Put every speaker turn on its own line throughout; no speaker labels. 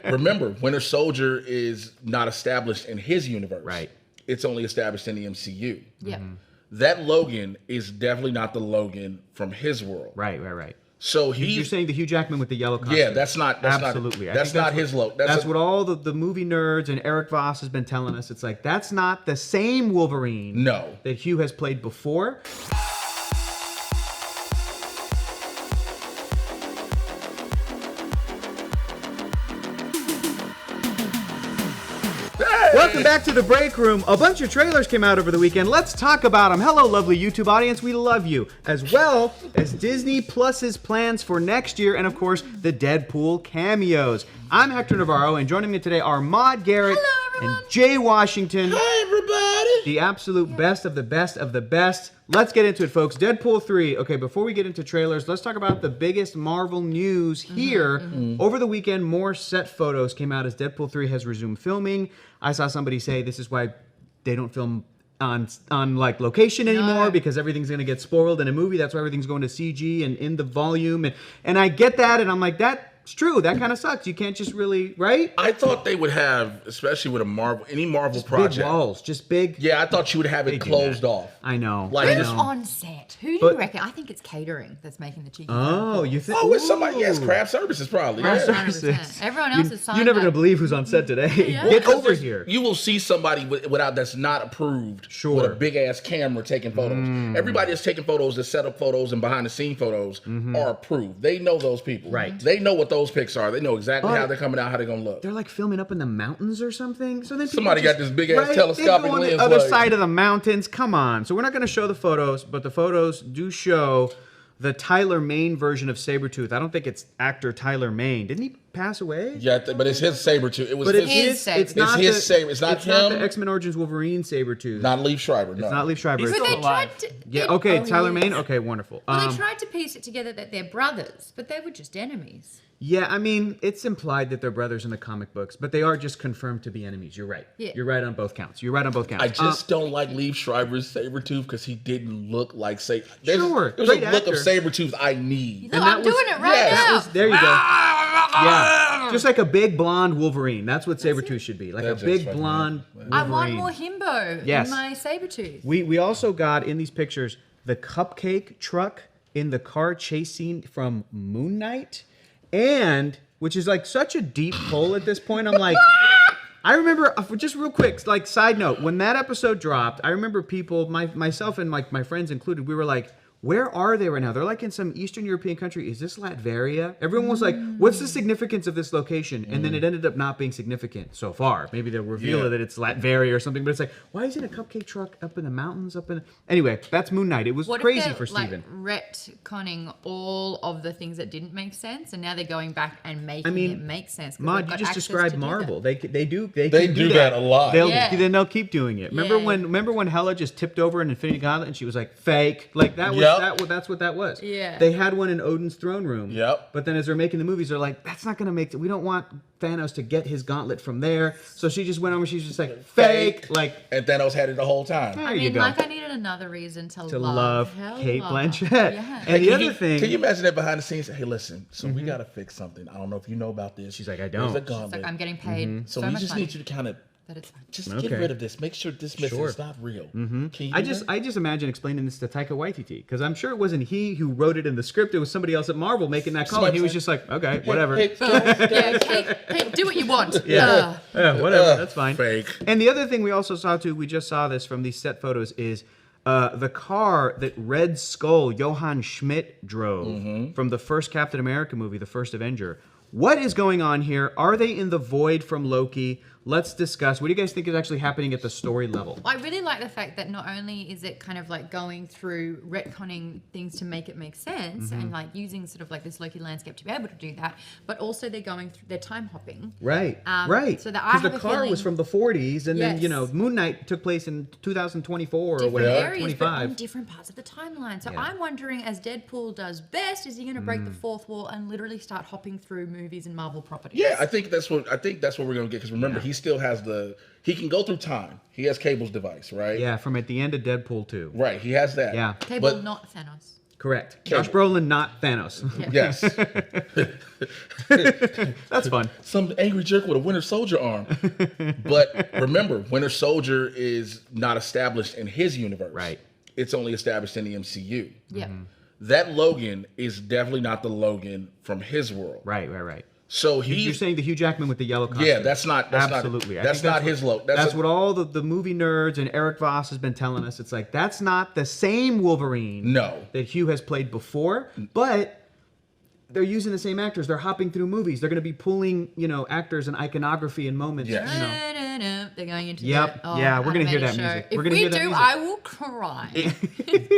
Remember, Winter Soldier is not established in his universe.
Right.
It's only established in the MCU.
Yeah.
That Logan is definitely not the Logan from his world.
Right.
So
You're saying the Hugh Jackman with the yellow costume.
Yeah, that's
absolutely.
That's not his Logan.
That's what all the movie nerds and Eric Voss has been telling us. It's like, that's not the same Wolverine that Hugh has played before. Welcome back to the Break Room. A bunch of trailers came out over the weekend. Let's talk about them. Hello, lovely YouTube audience. We love you. As well as Disney Plus's plans for next year, and of course, the Deadpool cameos. I'm Hector Navarro, and joining me today are Maude Garrett and Jay Washington.
Hi, everybody.
The absolute best of the best of the best. Let's get into it, folks. Deadpool 3. Okay, before we get into trailers, let's talk about the biggest Marvel news here. Over the weekend, more set photos came out as Deadpool 3 has resumed filming. I saw somebody say this is why they don't film on like location anymore, because everything's going to get spoiled in a movie. That's why everything's going to CG and in the volume. And I get that, and I'm like, that's true. That kind of sucks. You can't just really, right?
I thought they would have, especially with any Marvel
just
project.
Big walls, just big.
Yeah, I thought you would have it closed off.
I know.
Like
Who's on set? Who do you reckon? I think it's catering that's making the cheeky.
Oh, you think?
Oh, it's somebody. Yes, craft services probably.
Craft
Yeah.
services.
Everyone else is signed.
You're never gonna believe who's on set today. Get over here.
You will see somebody without that's not approved with a big ass camera taking photos. Everybody that's taking photos, the setup photos and behind the scene photos are approved. They know those people.
Right.
They know what those pics are. They know exactly how they're coming out, how they're gonna look.
They're like filming up in the mountains or something. So then
Somebody got this big ass telescopic
they go on
lens.
the other
like,
side of the mountains. Come on. So we're not gonna show the photos, but the photos do show the Tyler Mane version of Sabretooth. I don't think it's actor Tyler Mane. Didn't he pass away?
Yeah, but it's his Sabretooth. It was
But
his.
it's not
his Saber. It's not him.
the X-Men Origins Wolverine Sabretooth.
Not Liev Schreiber. No.
It's not Liev Schreiber.
He's
But
still
they
alive.
tried to.
Yeah. Okay. Tyler Mane.
Yes.
Okay. Wonderful.
Well, they tried to piece it together that they're brothers, but they were just enemies.
Yeah, I mean, it's implied that they're brothers in the comic books, but they are just confirmed to be enemies. You're right.
Yeah.
You're right on both counts.
I just don't like Liev Schreiber's Sabretooth because he didn't look like Sure. There's
Sure,
a
great
look of
actor.
Sabretooth I need.
Look, I'm doing it right now.
There you go. Yeah, just like a big blonde Wolverine. That's what Sabretooth should be. Like
That's
a big
just
blonde Wolverine.
I want more himbo in my Sabretooth.
We also got in these pictures the cupcake truck in the car chase scene from Moon Knight, and which is like such a deep pull at this point. I'm like, I remember, just real quick, like side note, when that episode dropped, I remember people, myself and my friends included, we were like, where are they right now? They're like in some Eastern European country. Is this Latveria? Everyone was like, what's the significance of this location? And then it ended up not being significant so far. Maybe they'll reveal that it's Latveria or something, but it's like, why is it a cupcake truck up in the mountains? Anyway, that's Moon Knight. It was crazy for Steven.
Like retconning all of the things that didn't make sense, and now they're going back and making it make sense.
Maude, you just described Marvel. They do
that a lot.
Then they'll keep doing it. Remember when Hela just tipped over in Infinity Gauntlet and she was like fake? Like that was that's what that was.
Yeah.
They had one in Odin's throne room.
Yep.
But then as they're making the movies, they're like, that's not gonna make it. We don't want Thanos to get his gauntlet from there. So she just went over. She's just like fake. Like,
and Thanos had it the whole time.
There you go.
Like I needed another reason to
love Kate Blanchett.
Yeah.
And the other thing,
can you imagine that behind the scenes? Hey, listen. So we gotta fix something. I don't know if you know about this.
She's like, I don't.
There's a gauntlet.
It's like I'm getting paid
So
so
we
much
just
money.
need you to kind of
But it's fine.
just get rid of this. Make sure this message is not real. Can you do that?
I just imagine explaining this to Taika Waititi, because I'm sure it wasn't he who wrote it in the script. It was somebody else at Marvel making that call. And he was just like, okay, whatever.
Hey,
Kate, do what you want.
Yeah, whatever. That's fine.
Fake.
And the other thing we also saw too, we just saw this from these set photos, is the car that Red Skull Johann Schmidt drove from the first Captain America movie, the first Avenger. What is going on here? Are they in the void from Loki? Let's discuss. What do you guys think is actually happening at the story level?
I really like the fact that not only is it kind of like going through retconning things to make it make sense and like using sort of like this Loki landscape to be able to do that, but also they're going through, they're time hopping.
Right,
right. So that I have
the
a
car was
feeling-
from the 40s, and then,
Yes.
you know, Moon Knight took place in 2024 or
Different
whatever,
areas, but on
25.
different parts of the timeline. So
Yeah.
I'm wondering, as Deadpool does best, is he going to break the fourth wall and literally start hopping through movies and Marvel properties?
Yeah, I think that's what we're gonna get, because remember, he still has he can go through time. He has Cable's device, right?
Yeah, from at the end of Deadpool 2.
Right, he has that.
Yeah.
Cable,
But
not Thanos.
Correct. Josh Brolin, not Thanos.
Yes.
That's fun.
Some angry jerk with a Winter Soldier arm. But remember, Winter Soldier is not established in his universe.
Right.
It's only established in the MCU.
Yeah.
That Logan is definitely not the Logan from his world.
Right.
So
You're saying the Hugh Jackman with the yellow costume.
Yeah, that's not
absolutely.
That's not his Logan.
That's what all the movie nerds and Eric Voss has been telling us. It's like that's not the same Wolverine.
No.
That Hugh has played before, but they're using the same actors. They're hopping through movies. They're going to be pulling, actors and iconography and moments.
Yes.
They're going into
Yep. Yeah, we're going to hear that music.
If we do, I will cry.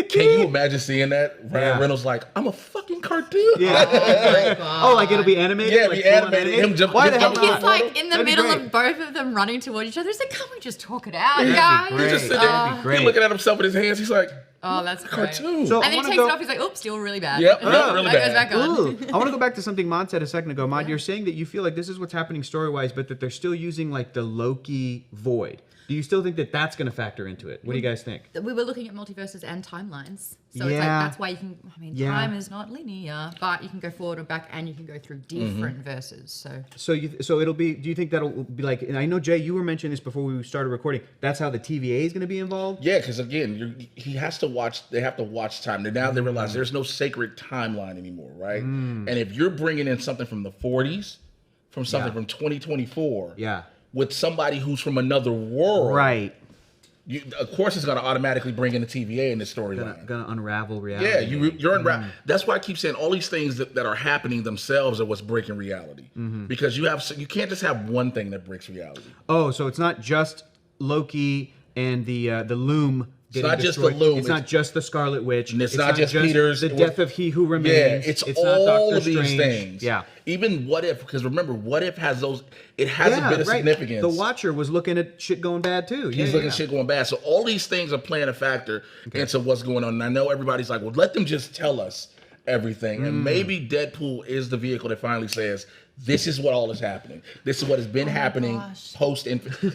Can you imagine seeing that? Ryan Reynolds like, I'm a fucking cartoon.
Yeah. Oh, like it'll be animated?
Yeah,
like
be animated. Him jump,
Why the hell
And
not?
he's like in the
That'd be
middle
great.
of both of them running towards each other. He's like, can't we just talk it out,
That'd be
guys?
great.
He just sit
That'd be
there,
great.
he looking at himself with his hands. He's like,
Oh, that's great.
cartoon.
So
And
I
then he
wanna
takes
go-
it off. He's like, oops, still really bad.
Yep, really
That
bad.
goes back on.
Ooh, I want to go back to something Maude said a second ago. Maude, you're saying that you feel like this is what's happening story-wise, but that they're still using like the Loki void. Do you still think that that's going to factor into it? What do you guys think?
We were looking at multiverses and timelines. So it's like,
Yeah.
that's why you can, time is not linear, but you can go forward or back and you can go through different verses. So
So it'll be. Do you think that'll be like? And I know Jay, you were mentioning this before we started recording. That's how the TVA is going to be involved.
Yeah, because again, he has to watch. They have to watch time. Now they realize there's no sacred timeline anymore, right? And if you're bringing in something from the 40s, from something from 2024, with somebody who's from another world,
right?
Of course, it's going to automatically bring in the TVA in this storyline.
Gonna unravel reality.
Yeah, you're in. That's why I keep saying all these things that are happening themselves are what's breaking reality. Because you can't just have one thing that breaks reality.
Oh, so it's not just Loki and the Loom.
It's not just the
destroyed.
Loom.
It's not just the Scarlet Witch.
And it's not just Peter's.
The death of He Who Remains.
Yeah, it's
not
all
Doctor
of these
Strange.
things.
Yeah.
Even What If, because remember, What If has those. It has a bit of significance.
The Watcher was looking at shit going bad too.
He's looking at shit going bad. So all these things are playing a factor into what's going on. And I know everybody's like, well, let them just tell us everything. And maybe Deadpool is the vehicle that finally says, this is what all is happening. This is what has been happening post.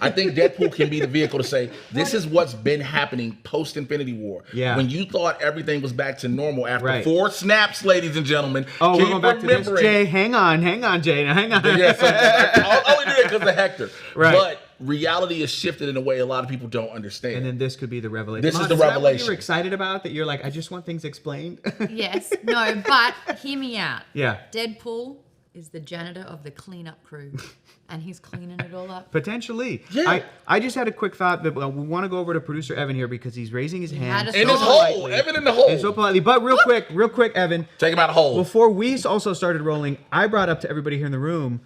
I think Deadpool can be the vehicle to say, this is what's been happening post Infinity War.
Yeah.
When you thought everything was back to normal after 4 snaps, ladies and gentlemen.
Oh, we're going back to this. Jay, hang on, Jay. Now, hang on.
Yeah, so I'll only do it because of Hector.
Right.
But reality is shifted in a way a lot of people don't understand.
And then this could be the revelation.
This is
Mom,
the
Is that
revelation.
what you're excited about? That you're like, I just want things explained?
yes, no, but hear me out.
Yeah.
Deadpool is the janitor of the cleanup crew, and he's cleaning it all up.
Potentially.
Yeah.
I just had a quick thought that we want to go over to producer Evan here because he's raising his hand.
had a
in his
so
hole. Evan in the hole.
And so politely. But real quick, Evan.
Take him out of the hole.
Before we also started rolling, I brought up to everybody here in the room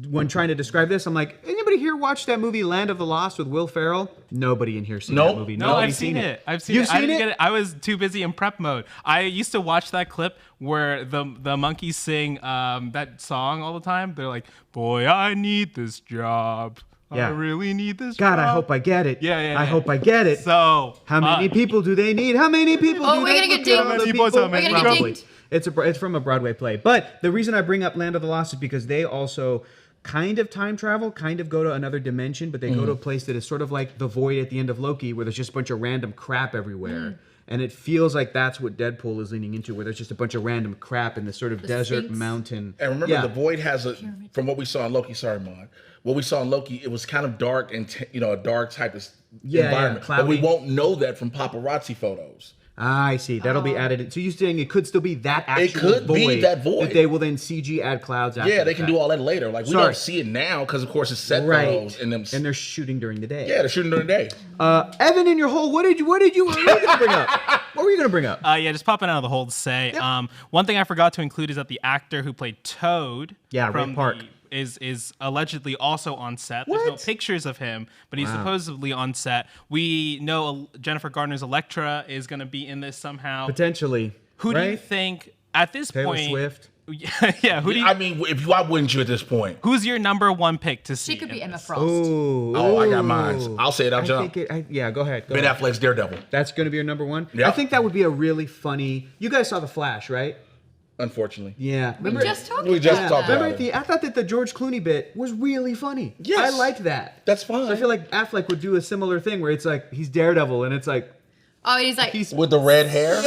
when trying to describe this, I'm like, anybody here watch that movie Land of the Lost with Will Ferrell? Nobody in here seen that movie.
No,
Nobody's
I've seen it. I've seen
You've
it.
seen
I didn't
it?
get it. I was too busy in prep mode. I used to watch that clip where the monkeys sing that song all the time. They're like, "Boy, I need this job.
Yeah.
I really need this
God,
job."
I hope I get it.
Yeah.
I hope I get it.
So
How many people do they need? How many people do
we're
they
gonna get
need?
dinged.
How many
How many
people?
boys, how many
We're gonna get
Probably.
dinged.
It's from a Broadway play. But the reason I bring up Land of the Lost is because they also kind of time travel, kind of go to another dimension, but they go to a place that is sort of like the void at the end of Loki, where there's just a bunch of random crap everywhere. And it feels like that's what Deadpool is leaning into, where there's just a bunch of random crap in this sort of
The
desert
Sphinx.
mountain.
And remember, the Void has from what we saw in Loki, sorry, Maude, what we saw in Loki, it was kind of dark and, a dark type of environment. But we
cloudy.
won't know that from paparazzi photos.
I see. That'll be added. So you're saying it could still be that actual
It could be that void.
that they will then CG add clouds after
Yeah, they
the
can
fact.
do all that later. Like, we
Sorry.
don't see it now because, of course, it's set
Right.
photos. And
they're shooting during the day.
yeah, they're shooting during the day.
Evan, in your hole, what were you going to bring up? What were you going to bring up?
just popping out of the hole to say, one thing I forgot to include is that the actor who played Toad
Yeah, Ray
from
Park.
is allegedly also on set. There's no
What?
pictures of him, but he's supposedly on set. We know Jennifer Garner's Elektra is going to be in this somehow.
Potentially.
Who do you think at this
Taylor
point?
Swift.
Yeah, who do you?
I mean, why wouldn't you at this point?
Who's your number one pick to see?
She could be
in
Emma
this?
Frost.
Ooh.
Oh, I got mine. I'll say it. I'll jump.
Go ahead.
Ben Affleck's Daredevil.
That's going to be your number one?
Yeah.
I think that would be a really funny... You guys saw The Flash, right?
Unfortunately.
Yeah.
We just talked
We just
about
talked
that.
about
Remember,
it.
I thought that the George Clooney bit was really funny.
Yes.
I liked that.
That's fine.
So I feel like Affleck would do a similar thing where it's like he's Daredevil and it's like,
Oh, he's like,
with the red hair.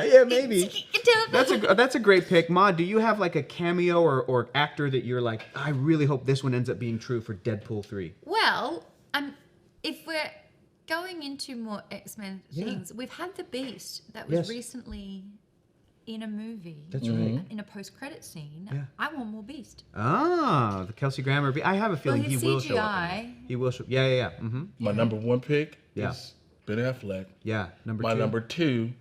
Yeah, maybe. That's a great pick. Maude, do you have like a cameo or actor that you're like, I really hope this one ends up being true for Deadpool 3?
well, if we're going into more X-Men things, we've had the Beast that was recently in a movie.
That's right.
In a post-credit scene.
Yeah.
I want more Beast.
Ah, the Kelsey Grammer. I have a feeling
his
he will show up.
CGI.
He will show. Yeah. Mm-hmm.
My number one pick
Yeah.
is Ben Affleck.
Yeah. Number
My
two.
number two,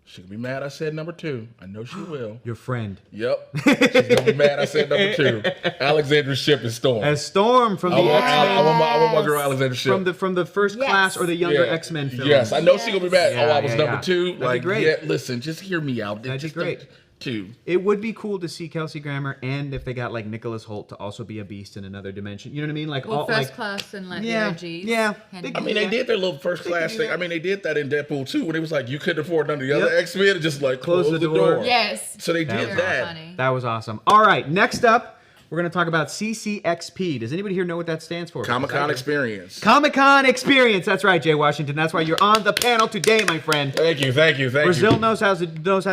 she gonna be mad I said number two. I know she will.
Your friend.
Yep. She's gonna be mad I said number two. Alexandra Shipp is Storm.
As Storm from the X-Men.
I want my girl Alexandra Shipp.
From the first class or the younger X-Men film.
Yes, I know she's gonna be mad.
Yeah,
I was number two.
That'd be
Like,
great.
yeah, listen, just hear me out.
That'd be
Just
great.
Two.
It would be cool to see Kelsey Grammer, and if they got like Nicholas Hoult to also be a beast in another dimension. You know what I mean? Like
Well,
all
first
like
class and like
Yeah,
the OGs.
yeah.
I mean, they did their little first class thing. I mean, they did that in Deadpool too, when it was like you couldn't afford none of the other
Yep.
X-Men and just like close the door.
Yes.
So they
That
did
was
that.
Funny.
that was awesome. All right, next up, we're gonna talk about CCXP. Does anybody here know what that stands for?
Comic-Con experience.
Comic-Con experience. That's right, Jay Washington. That's why you're on the panel today, my friend.
Thank you.
Brazil knows how to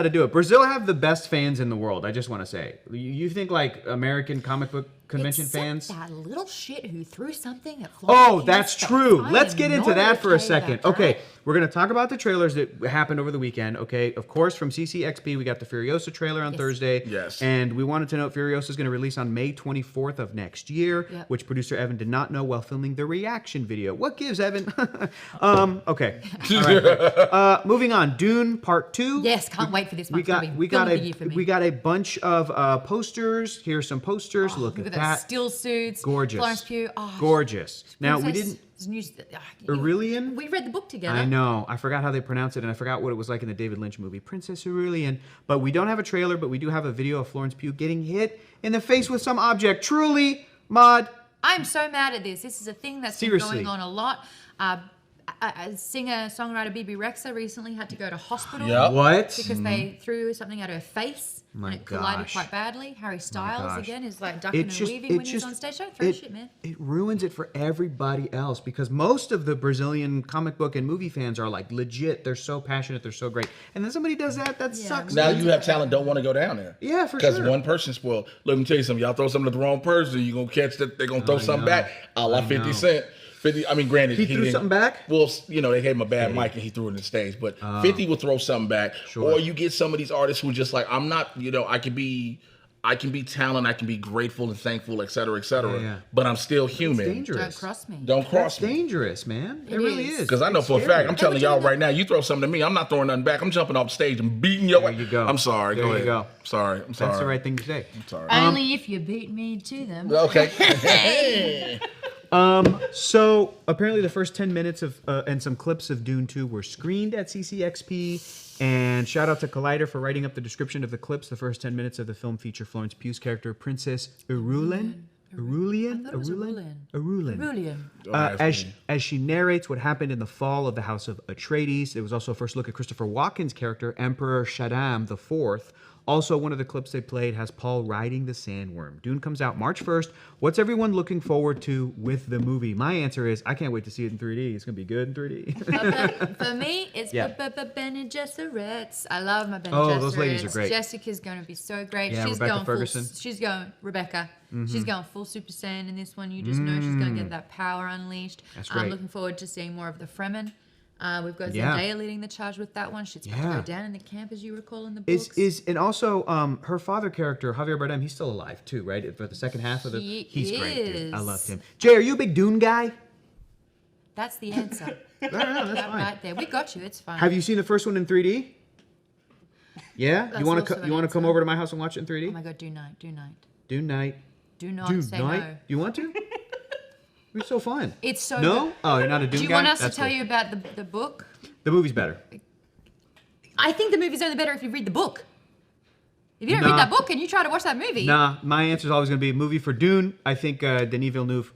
do it. Brazil have the best fans in the world. I just want to say. You think like American comic book convention
Except
fans?
that little shit who threw something at
Oh,
Florence
that's
Pugh.
true.
I
Let's
am
get into
not
that for a
okay with
second.
that.
Okay, we're going to talk about the trailers that happened over the weekend. Okay, of course, from CCXP, we got the Furiosa trailer on Thursday.
Yes.
And we wanted to note Furiosa is going to release on May 24th of next year,
Yep.
which producer Evan did not know while filming the reaction video. What gives, Evan? Okay. All right. Moving on, Dune Part 2.
Yes, can't wait for this one.
We
It's gonna
got
be
we
film
got
of the year for me.
we got a bunch of posters. Here's some posters. Look
Look
at
at
that.
those still suits.
Gorgeous.
Florence Pugh. Oh,
Gorgeous. Now we didn't. Aurelian?
We read the book together.
I know. I forgot how they pronounce it, and I forgot what it was like in the David Lynch movie, Princess Aurelian. But we don't have a trailer, but we do have a video of Florence Pugh getting hit in the face with some object. Truly, Maude.
I'm so mad at this. This is a thing that's
Seriously.
been going on a lot. A singer-songwriter, Bibi Rexha, recently had to go to hospital
Yep.
What?
because they threw something at her face
My
and it collided
gosh.
quite badly. Harry Styles,
gosh.
again, is like ducking and weaving when he's on stage. Don't throw shit, man.
It ruins it for everybody else because most of the Brazilian comic book and movie fans are like legit. They're so passionate. They're so great. And then somebody does that. That sucks.
Now you have talent, don't want to go down there.
Yeah, for
Because
sure.
one person spoiled. Let me tell you something. Y'all throw something at the wrong person, you're going to catch that. They're going to throw something
know.
back. A la 50 Cent. 50, I mean, granted,
He threw
didn't-
something back?
Well, you know, they gave him a bad mic and he threw it in the stage. But 50 will throw something back.
Sure.
Or you get some of these artists who just like, I'm not, you know, I can be talent, I can be grateful and thankful, et cetera,
Yeah.
but I'm still human.
dangerous.
Don't cross me.
Don't cross
That's
me.
dangerous, man. It
It
really
is.
is.
Because I know
It's
for a
scary.
fact, I'm telling
would you
y'all
do?
right now, you throw something to me, I'm not throwing nothing back. I'm jumping off the stage and beating your
There you go.
I'm sorry.
There
Go
you
ahead.
go.
Sorry. I'm sorry.
That's the right thing to say.
I'm sorry.
Only if you beat me to them.
Okay.
So apparently the first 10 minutes of and some clips of Dune 2 were screened at CCXP. And shout out to Collider for writing up the description of the clips. The first 10 minutes of the film feature Florence Pugh's character, Princess Aurelian.
I thought it was Aurelian.
As she narrates what happened in the fall of the House of Atreides. There was also a first look at Christopher Walken's character, Emperor Shaddam IV. Also, one of the clips they played has Paul riding the sandworm. Dune comes out March 1st. What's everyone looking forward to with the movie? My answer is I can't wait to see it in 3D. It's going to be good in 3D.
For me, it's
Yeah.
Bene Gesserits. I love my Bene
Oh,
Gesserits.
those ladies are great.
Jessica's going to be so great.
Yeah,
she's
Rebecca
going
Ferguson.
She's going Rebecca. She's going full Super Saiyan in this one. You just know she's going to get that power unleashed.
That's
I'm
great.
looking forward to seeing more of the Fremen. We've got
Yeah.
Zendaya leading the charge with that one. She's about to
Yeah.
go down in the camp, as you recall in the books.
And also her father character Javier Bardem, he's still alive too, right? For the second half of the he's great, dude. I
is.
loved him. Jay, are you a big Dune guy?
That's the answer.
That's
That
fine.
right there. We got you. It's fine.
Have you seen the first one in 3D? Yeah,
That's
you want
also
to
an
you want to come
answer.
over to my house and watch it in 3D?
Oh my God, do night.
Dune night.
Do not
Dune
say
night.
no.
Do you want to? It's so fun.
It's so
No?
good.
Oh, you're not a Dune
Do you
guy?
want us
That's
to tell
cool.
you about the book?
The movie's better.
I think the movie's only better if you read the book. If you don't
Nah.
read that book and you try to watch that movie,
Nah, my answer is always going to be a movie for Dune. I think Denis Villeneuve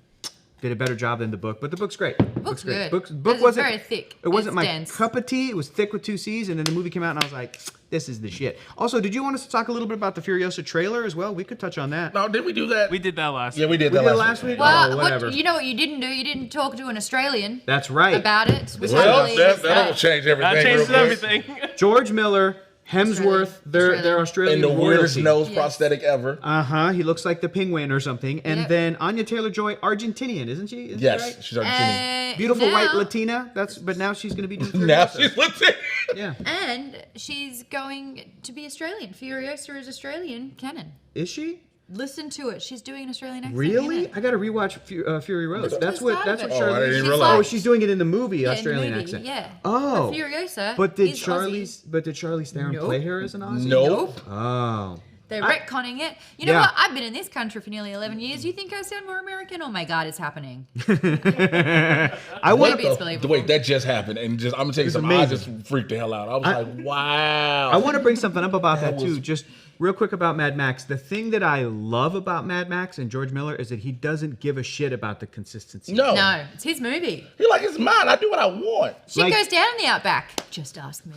did a better job than the book, but the book's great.
Book's
great.
good.
Book
It's
wasn't
very thick.
It wasn't
It's
my
dense.
cup of tea. It was thick with 2 C's, and then the movie came out, and I was like, this is the shit. Also, did you want us to talk a little bit about the Furiosa trailer as well? We could touch on that.
No, did we do that?
We did that last.
Yeah, we did
We
that
did it
last
last week.
Well,
Oh, whatever.
you know what you didn't do? You didn't talk to an Australian
That's right.
about it. Which I
Well,
believe
that,
is
that'll change everything.
That changes
real quick.
everything.
George Miller, Hemsworth, they're Australian
And the weirdest
royalty.
nose
Yes.
prosthetic ever.
He looks like the penguin or something. And
Yep.
then Anya Taylor-Joy, Argentinian, isn't she? Is
Yes,
that right?
she's Argentinian.
Beautiful
now-
white Latina. But now she's going to be doing
Now
Furiosa.
she's Latina.
Yeah.
And she's going to be Australian. Furiosa is Australian canon.
Is she?
Listen to it. She's doing an Australian accent.
Really?
in
I got to rewatch Fury Road.
Listen to
That's
the
what
start of it.
Oh, I
Charlize.
didn't
She's
realize.
Oh, she's doing it in the movie,
Yeah, in the
Australian
movie,
accent.
Yeah.
Oh.
But Furiosa.
But did
is
Charlize Theron
Nope.
play her as an Aussie?
Nope.
Oh.
They're retconning it. You know
Yeah.
what? I've been in this country for nearly 11 years. You think I sound more American? Oh my God, it's happening.
I want
Maybe
to.
it's believable.
Wait, that just happened, and I'm gonna tell you something.
amazing.
I just freaked the hell out. I was like, wow.
I want to bring something up about that,
was-
too. Just real quick about Mad Max. The thing that I love about Mad Max and George Miller is that he doesn't give a shit about the consistency.
No,
No, it's his movie.
You're like, it's mine. I do what I want.
She
Like-
goes down in the outback. Just ask me.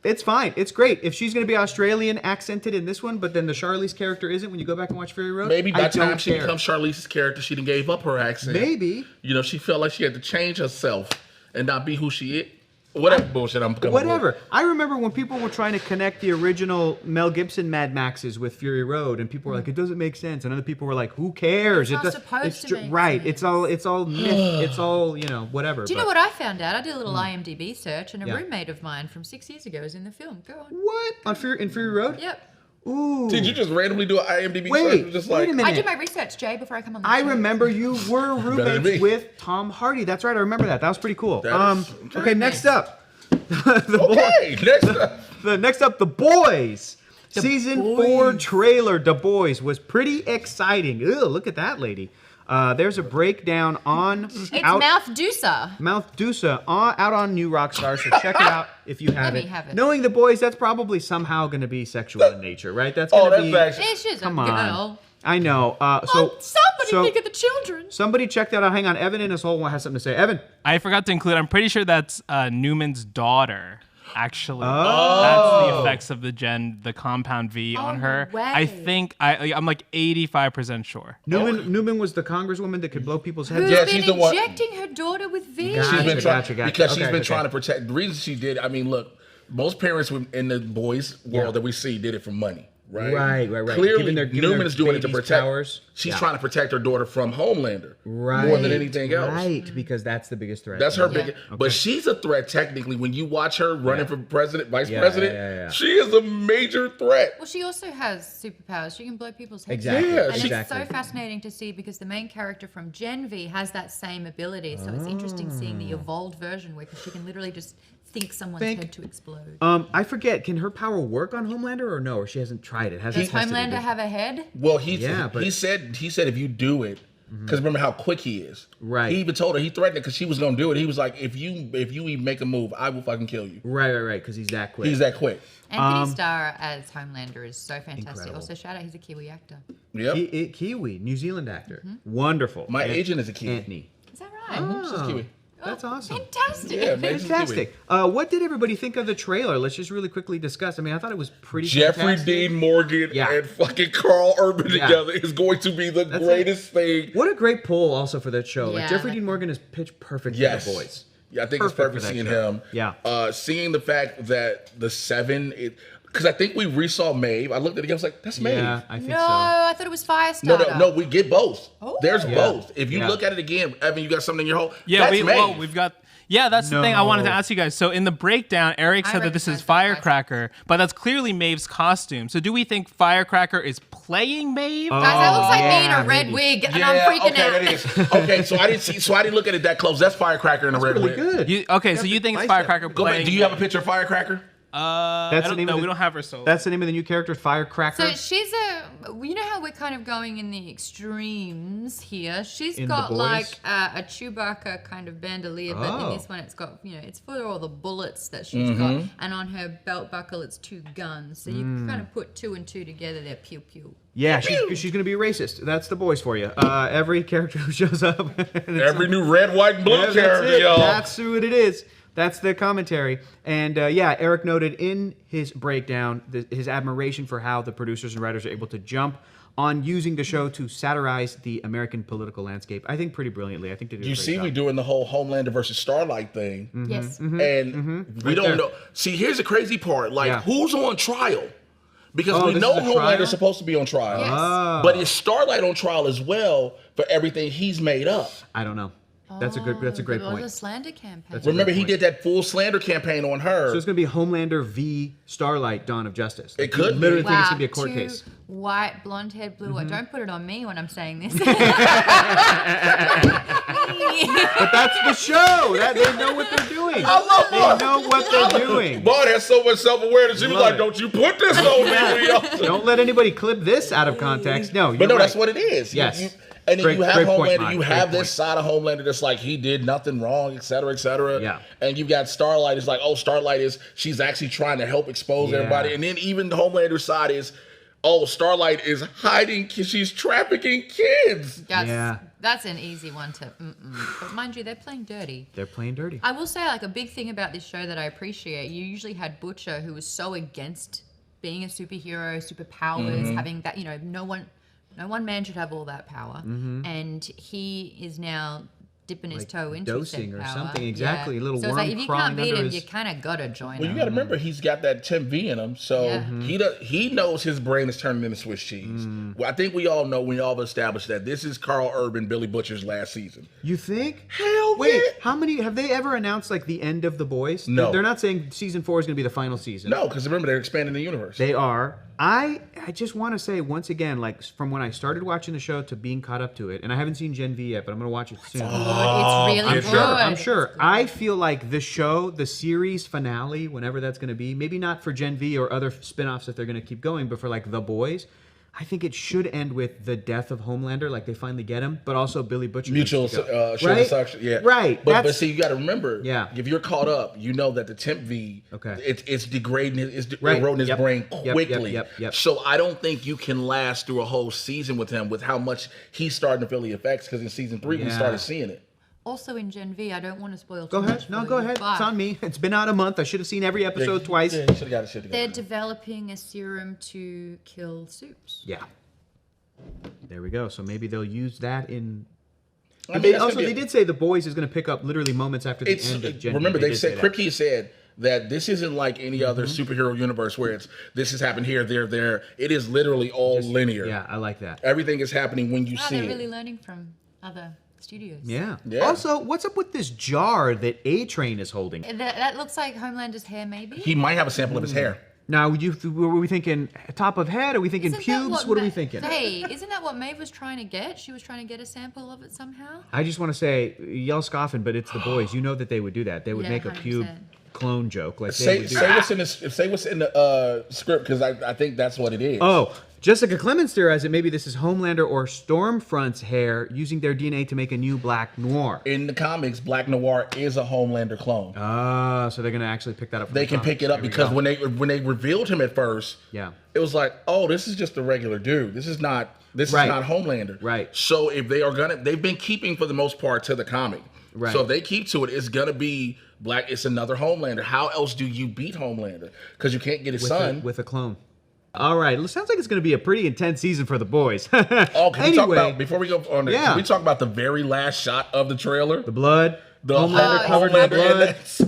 It's fine. It's great. If she's going to be Australian accented in this one, but then the Charlize character isn't when you go back and watch Fury Road,
Maybe by
I
the time
don't
she
care.
becomes Charlize's character, she done gave up her accent.
Maybe.
You know, she felt like she had to change herself and not be who she is. Whatever bullshit I'm coming
Whatever.
with.
I remember when people were trying to connect the original Mel Gibson Mad Maxes with Fury Road, and people were like, "It doesn't make sense," and other people were like, "Who cares?"
It's not
does-
supposed to make
right.
sense.
It's all myth. It's all whatever.
Do you know what I found out? I did a little IMDb search, and a
Yeah.
roommate of mine from 6 years ago is in the film. Go on.
What in Fury Road?
Yep.
Ooh.
Did you just randomly do an IMDb
Wait,
search? Just
wait
like,
a minute.
I do my research, Jay, before I come on the
I
show.
remember you were
than
roommates
me.
with Tom Hardy. That's right. I remember that. That was pretty cool.
That is-
Okay, next up.
Okay, next up.
Next up, The Boys. Season 4 trailer, The Boys, was pretty exciting. Ew, look at that lady. There's a breakdown on
It's Mouth Doosa.
Mouth Doosa out on New Rockstars, so check it out if you haven't.
me have it.
Knowing The Boys, that's probably somehow going to be sexual in nature, right? That's
Oh,
going to
that's
be.
actually.
It's just
Come
a
on.
girl.
I know.
Somebody think of the children.
Somebody check that out. Hang on, Evan in his hole has something to say. Evan.
I forgot to include. I'm pretty sure that's Newman's daughter. Actually, that's the effects of the compound V on her.
no way.
I think I'm like 85% sure.
Newman was the congresswoman that could blow people's heads
Who's
Yeah,
off.
been
she's the one-
injecting her daughter with V?
Gotcha.
She's been trying
Gotcha.
because she's
Okay,
been
okay.
trying to protect. The reason she did, I mean, look, most parents in the boys world that we see did it for money, right?
Right.
Clearly,
Giving their
Newman is doing it to
babies
protect.
powers.
She's
Yeah.
trying to protect her daughter from Homelander,
Right.
more than anything else.
Right, because that's the biggest threat.
That's her
Yeah.
big. But she's a threat technically. When you watch her running for president, vice
Yeah,
president,
yeah.
she is a major threat.
Well, she also has superpowers. She can blow people's heads
Exactly.
off.
Yeah,
And
exactly.
it's so fascinating to see because the main character from Gen V has that same ability. So it's interesting seeing the evolved version where she can literally just think someone's head to explode.
I forget. Can her power work on Homelander or no? Or she hasn't tried it. Hasn't
Does
tested it.
Homelander have a head?
Well,
Yeah, but-
he said if you do it, because remember how quick he is.
Right.
He even told her, he threatened it because she was gonna do it. He was like, if you even make a move, I will fucking kill you.
Right. Because he's that quick.
He's that quick.
Anthony Starr as Homelander is so fantastic.
Incredible.
Also, shout out, he's a Kiwi actor.
Yep.
Kiwi, New Zealand actor. Wonderful.
My agent is a Kiwi.
Anthony.
Is that right?
Oh,
Kiwi.
That's awesome.
Fantastic.
Yeah, man.
Fantastic. What did everybody think of the trailer? Let's just really quickly discuss. I mean, I thought it was pretty
Jeffrey
fantastic.
Dean Morgan
Yeah.
and fucking Carl Urban
Yeah.
together is going to be the greatest thing.
What a great pull also for that show. Like
Yeah,
Jeffrey
that-
Dean Morgan is pitch perfect
Yes.
for The Boys.
Yeah, I think
Perfect
it's perfect
for that
seeing
show.
him.
Yeah.
Seeing the fact that the 7, because I think we resaw Maeve. I looked at it again, I was like, that's Maeve.
Yeah, I think
No,
so.
I thought it was Firestarter.
No, we get both.
Oh.
There's
Yeah.
both. If you
Yeah.
look at it again, Evan, you got something in your hole.
Yeah,
that's Maeve.
we've got. Yeah, that's the thing I wanted to
No.
ask you guys. So in the breakdown, Eric said that this is
recognize that
Firecracker, but that's clearly Maeve's costume. So do we think Firecracker is playing Maeve?
Guys, that looks like me in
yeah,
a red
maybe.
wig, and
Yeah,
I'm freaking
okay,
out.
that is. Okay, so I didn't look at it that close. That's Firecracker in a red
Really
wig.
good.
So you think it's
Nice
Firecracker
Go back.
playing?
Do you have a picture of Firecracker?
That's the name of
we don't have her solo.
That's the name of the new character, Firecracker.
So she's you know how we're kind of going in the extremes here. She's
In
got
The Boys?
like a Chewbacca kind of bandolier, but
Oh.
in this one it's got, it's for all the bullets that she's got, and on her belt buckle it's 2 guns. So you kind of put 2 and 2 together. They're pew pew.
Yeah, she's going to be a racist. That's The Boys for you. Every character who shows up.
Every new red, white, and blue
That's
character,
it.
y'all.
That's who it is. That's the commentary. And Eric noted in his breakdown his admiration for how the producers and writers are able to jump on using the show to satirize the American political landscape. I think pretty brilliantly. I think they did a
You
great
see
job.
me doing the whole Homelander versus Starlight thing.
Yes.
And we
Right
don't
there.
know. See, here's the crazy part. Like,
Yeah.
who's on trial? Because
Oh,
we
this
know
is a trial?
Homelander's supposed to be on trial.
Yes.
Ah.
But is Starlight on trial as well for everything he's made up?
I don't know. That's a great
All the
point.
slander campaign.
That's a
Remember,
great
he
point.
did that full slander campaign on her.
So it's going to be Homelander v. Starlight, Dawn of Justice.
It could
You literally
be.
think it's going to be a court
2
case.
white, blonde haired, blue. Don't put it on me when I'm saying this.
But that's the show. They know what they're doing.
I love
They
Bud.
know what they're doing.
Bud has so much self-awareness. He was
Love
like,
it.
"Don't you put this on me."
Don't let anybody clip this out of context. No,
But no,
you're
that's
right.
what it is.
Yes.
And then
Great-
you have
great point,
Homelander,
Mike.
you
Great
have
point.
this side of Homelander that's like he did nothing wrong, et cetera, et cetera.
Yeah.
And you've got Starlight is like, oh, Starlight she's actually trying to help expose
Yeah.
everybody. And then even the Homelander side is, oh, Starlight is hiding, she's trafficking kids.
That's an easy one to. But mind you, they're playing dirty.
They're playing dirty.
I will say, like, a big thing about this show that I appreciate, you usually had Butcher, who was so against being a superhero, superpowers, having that, no one man should have all that power. And he is now dipping his toe into
dosing
said
or
power.
something, exactly. A little
so it's
worm
like, if you
crawling
can't beat
under
him,
his-
you kind of got to join
Well, you
him.
got to remember, he's got that Temp V in him, so
Yeah.
he knows his brain is turning into Swiss cheese. Well, I think we all know, we all have established that this is Carl Urban, Billy Butcher's last season.
You think?
Hell
Wait,
yeah.
how many have they ever announced like the end of The Boys?
No.
They're not saying season 4 is going to be the final season.
No, because remember, they're expanding the universe.
They are. I just want to say once again, like from when I started watching the show to being caught up to it, and I haven't seen Gen V yet, but I'm going to watch it soon.
It's really
I'm
good.
sure. I'm
It's
sure.
good.
I feel like the show, the series finale, whenever that's going to be, maybe not for Gen V or other spin-offs that they're going to keep going, but for like The Boys, I think it should end with the death of Homelander, like they finally get him, but also Billy Butcher.
Mutual
needs to go.
assured suction, yeah.
Right.
But see, you got to remember,
Yeah.
if you're caught up, you know that the Temp V,
Okay.
it's degrading, it's
Right.
eroding his
Yep.
brain
Yep,
quickly.
yep.
So I don't think you can last through a whole season with him with how much he's starting to feel the effects, because in season 3 we
Yeah.
started seeing it.
Also in Gen V, I don't want to spoil
Go
too
ahead.
much
No,
for
go
you,
ahed.
but
It's on me. It's been out a month. I should have seen every episode twice.
Yeah, you should have got his shit
They're
together.
developing a serum to kill soups.
Yeah. There we go. So maybe they'll use that in.
I mean,
They
that's
also,
gonna be-
they did say The Boys is going to pick up literally moments after the
It's
end of Gen
remember
V.
they
did
said
say that.
Kripke said that this isn't like any other superhero universe where it's this has happened here, there. It is literally all linear.
Yeah, I like that.
Everything is happening when you
Oh,
see
they're
it.
really learning from other studios.
Yeah.
Yeah.
Also, what's up with this jar that A-Train is holding?
That looks like Homelander's hair, maybe.
He might have a sample of his hair.
Now, were we thinking top of head? Are we thinking
Isn't that
pubes? What are we
Ma-
thinking?
Hey, isn't that what Maeve was trying to get? She was trying to get a sample of it somehow.
I just want to say, y'all scoffing, but it's The Boys. You know that they would do that. They would
Yeah,
make a pube
100%.
clone joke. Like they
Say
would do
what's in the script, because I think that's what it is.
Oh, Jessica Clemens theorized that maybe this is Homelander or Stormfront's hair using their DNA to make a new Black Noir.
In the comics, Black Noir is a Homelander clone.
Ah, so they're gonna actually pick that up. From
They
the
can pick
comics.
it up
There we
because
go.
when they revealed him at first,
Yeah.
it was like, oh, this is just a regular dude. This is not
Right.
Homelander.
Right.
So if they are they've been keeping for the most part to the comic.
Right.
So if they keep to it, it's gonna be Black. It's another Homelander. How else do you beat Homelander? Because you can't get his son.
with a clone. All right, it sounds like it's going to be a pretty intense season for The Boys.
Oh, can we talk
Anyway,
about before we go on?
Yeah.
Can we talk about the very last shot of the trailer?
the blood,
The
Homelander covered in
Homelander
blood.
and that's-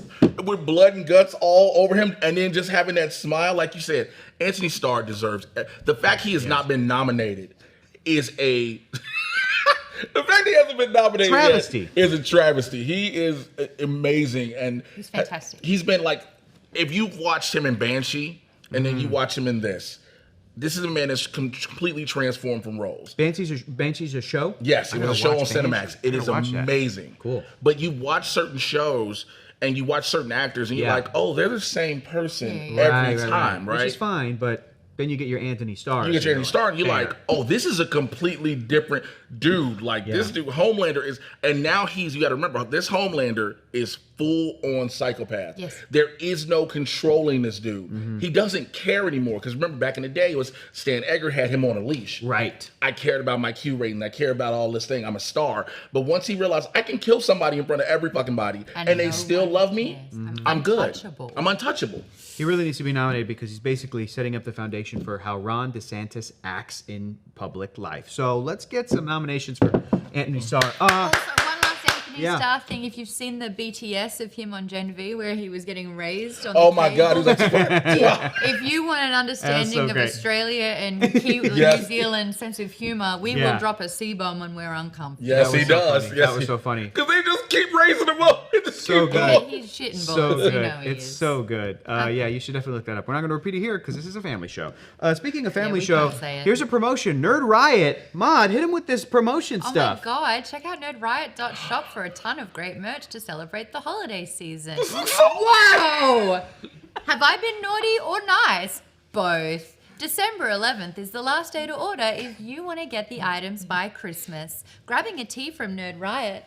with blood and guts all over him, and then just having that smile, like you said, Anthony Starr deserves the fact he has not been nominated is a the fact he hasn't been nominated
Travesty.
yet is a travesty. He is amazing, and
He's fantastic.
He's been like, if you've watched him in Banshee and then you watch him in this is a man that's completely transformed from roles.
Banshee's a show?
Yes,
I
it was a
gotta
show on
watch Banshee.
Cinemax. It
I
is
gotta watch that.
amazing.
Cool.
But you watch certain shows, and you watch certain actors and you're
Yeah.
like, oh, they're the same person
Yeah.
every time, right?
Which is fine, but then you get your Anthony Starr.
You get your Anthony Starr, and you're like, oh, this is a completely different dude. Like, this dude, Homelander is, and now you got to remember, this Homelander is full-on psychopath.
Yes.
There is no controlling this dude. He doesn't care anymore, because remember, back in the day, it was Stan Edgar had him on a leash.
Right.
I cared about my Q rating. I care about all this thing. I'm a star. But once he realized I can kill somebody in front of every fucking body, and they
no
still
one
love me,
cares.
I'm good.
Untouchable.
I'm untouchable.
He really needs to be nominated because he's basically setting up the foundation for how Ron DeSantis acts in public life. So let's get some nominations for Anthony Starr.
Also, one last Anthony
Yeah.
Starr thing. If you've seen the BTS of him on Gen V, where he was getting raised on
Oh
the
my God,
table.
he was like, wow.
If you want an understanding
so
of
great.
Australia and New
Yes.
Zealand sense of humor, we
Yeah.
will drop a C-bomb when we're uncomfortable.
Yes,
That was
he
so
does.
funny.
Yes,
That was so funny.
Because they just keep raising him up.
So good.
He's shitting
So
bullets,
good.
you know he
It's
is.
so good. Yeah, you should definitely look that up. We're not going to repeat it here because this is a family show. Speaking of family
we
show,
can't say it.
here's a promotion. Nerd Riot. Maude, hit him with this promotion
Oh
stuff.
my god, check out nerdriot.shop for a ton of great merch to celebrate the holiday season. Whoa! Have I been naughty or nice? Both. December 11th is the last day to order if you want to get the items by Christmas. Grabbing a tea from Nerd Riot,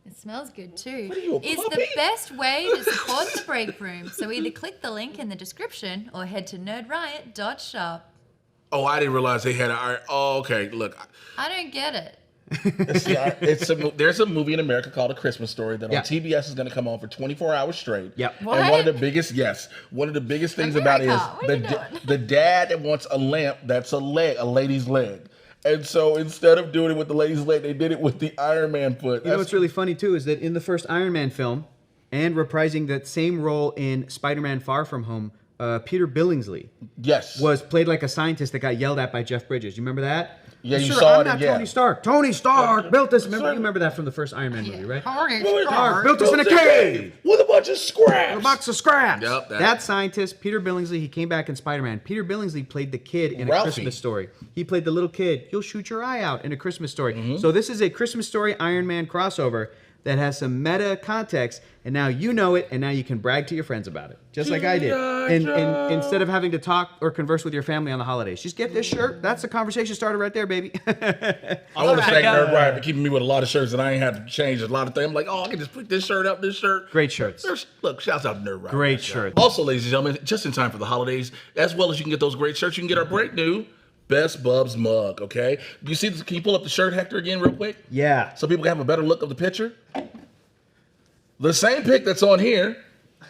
it smells good too,
What are you, a
is
puppy?
the best way to support the Breakroom. So either click the link in the description or head to nerdriot.shop.
Oh, I didn't realize they had a. Oh, okay. Look,
I don't get it.
see, there's a movie in America called A Christmas Story that
Yeah.
on TBS is going to come on for 24 hours straight.
Yep.
And one of
What?
the biggest, one of the biggest things about it is
America, what are you doing?
the dad that wants a lamp that's a lady's leg. And so instead of doing it with the lady's leg, they did it with the Iron Man foot.
You know what's really funny too is that in the first Iron Man film, and reprising that same role in Spider-Man: Far From Home, Peter Billingsley
Yes.
was played like a scientist that got yelled at by Jeff Bridges. You remember that?
Yeah, you
Sure,
saw
I'm
it,
not
yeah.
Tony Stark. Tony Stark built this. Remember, you remember that from the first Iron Man movie, right?
Stark.
Built us in a cave.
with a bunch of scraps.
A box of scraps.
Yep,
that scientist, Peter Billingsley, he came back in Spider-Man. Peter Billingsley played the kid in A
Ralphie.
Christmas Story. He played the little kid. You'll shoot your eye out in A Christmas Story.
Mm-hmm.
So this is a Christmas Story Iron Man crossover that has some meta context, and now you know it, and now you can brag to your friends about it, just like I did. And instead of having to talk or converse with your family on the holidays, just get this shirt. That's the conversation starter right there, baby.
I want to
Alright,
thank
go.
Nerd Riot for keeping me with a lot of shirts, and I ain't had to change a lot of things. I'm like, oh, I can just put this shirt up, this shirt.
Great shirts.
Look, shouts out to Nerd Riot.
Great shirts.
Also, ladies and gentlemen, just in time for the holidays, as well as you can get those great shirts, you can get our brand new Best Bubs mug, okay? You see, can you pull up the shirt, Hector, again real quick?
Yeah.
So people can have a better look of the picture? The same pic that's on here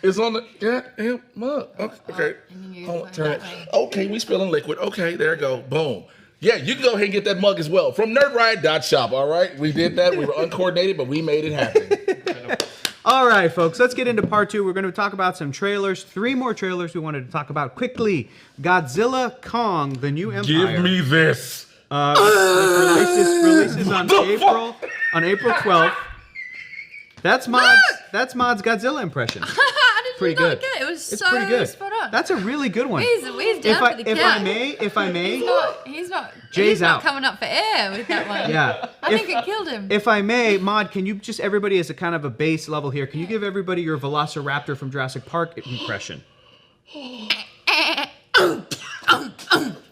is on the goddamn mug. Okay.
and you
Hold on,
go
turn it.
that way.
Okay, we spilling liquid. Okay, there you go. Boom. Yeah, you can go ahead and get that mug as well from nerdriot.shop, all right? We did that. We were uncoordinated, but we made it happen.
All right, folks, let's get into part two. We're going to talk about some trailers. 3 more trailers we wanted to talk about quickly. Godzilla Kong, The New Empire.
Give me this.
Releases on April 12th. That's Maude's Godzilla impression.
I did
Pretty
not
good.
get it. It was
It's
so
pretty good.
spot on.
That's a really good one.
He's down for the count.
If I may,
He's not
Jay's
not
out.
coming up for air with that one.
yeah.
I think it killed him.
If I may, Maude, can you just everybody as a kind of a base level here? Can you give everybody your Velociraptor from Jurassic Park impression?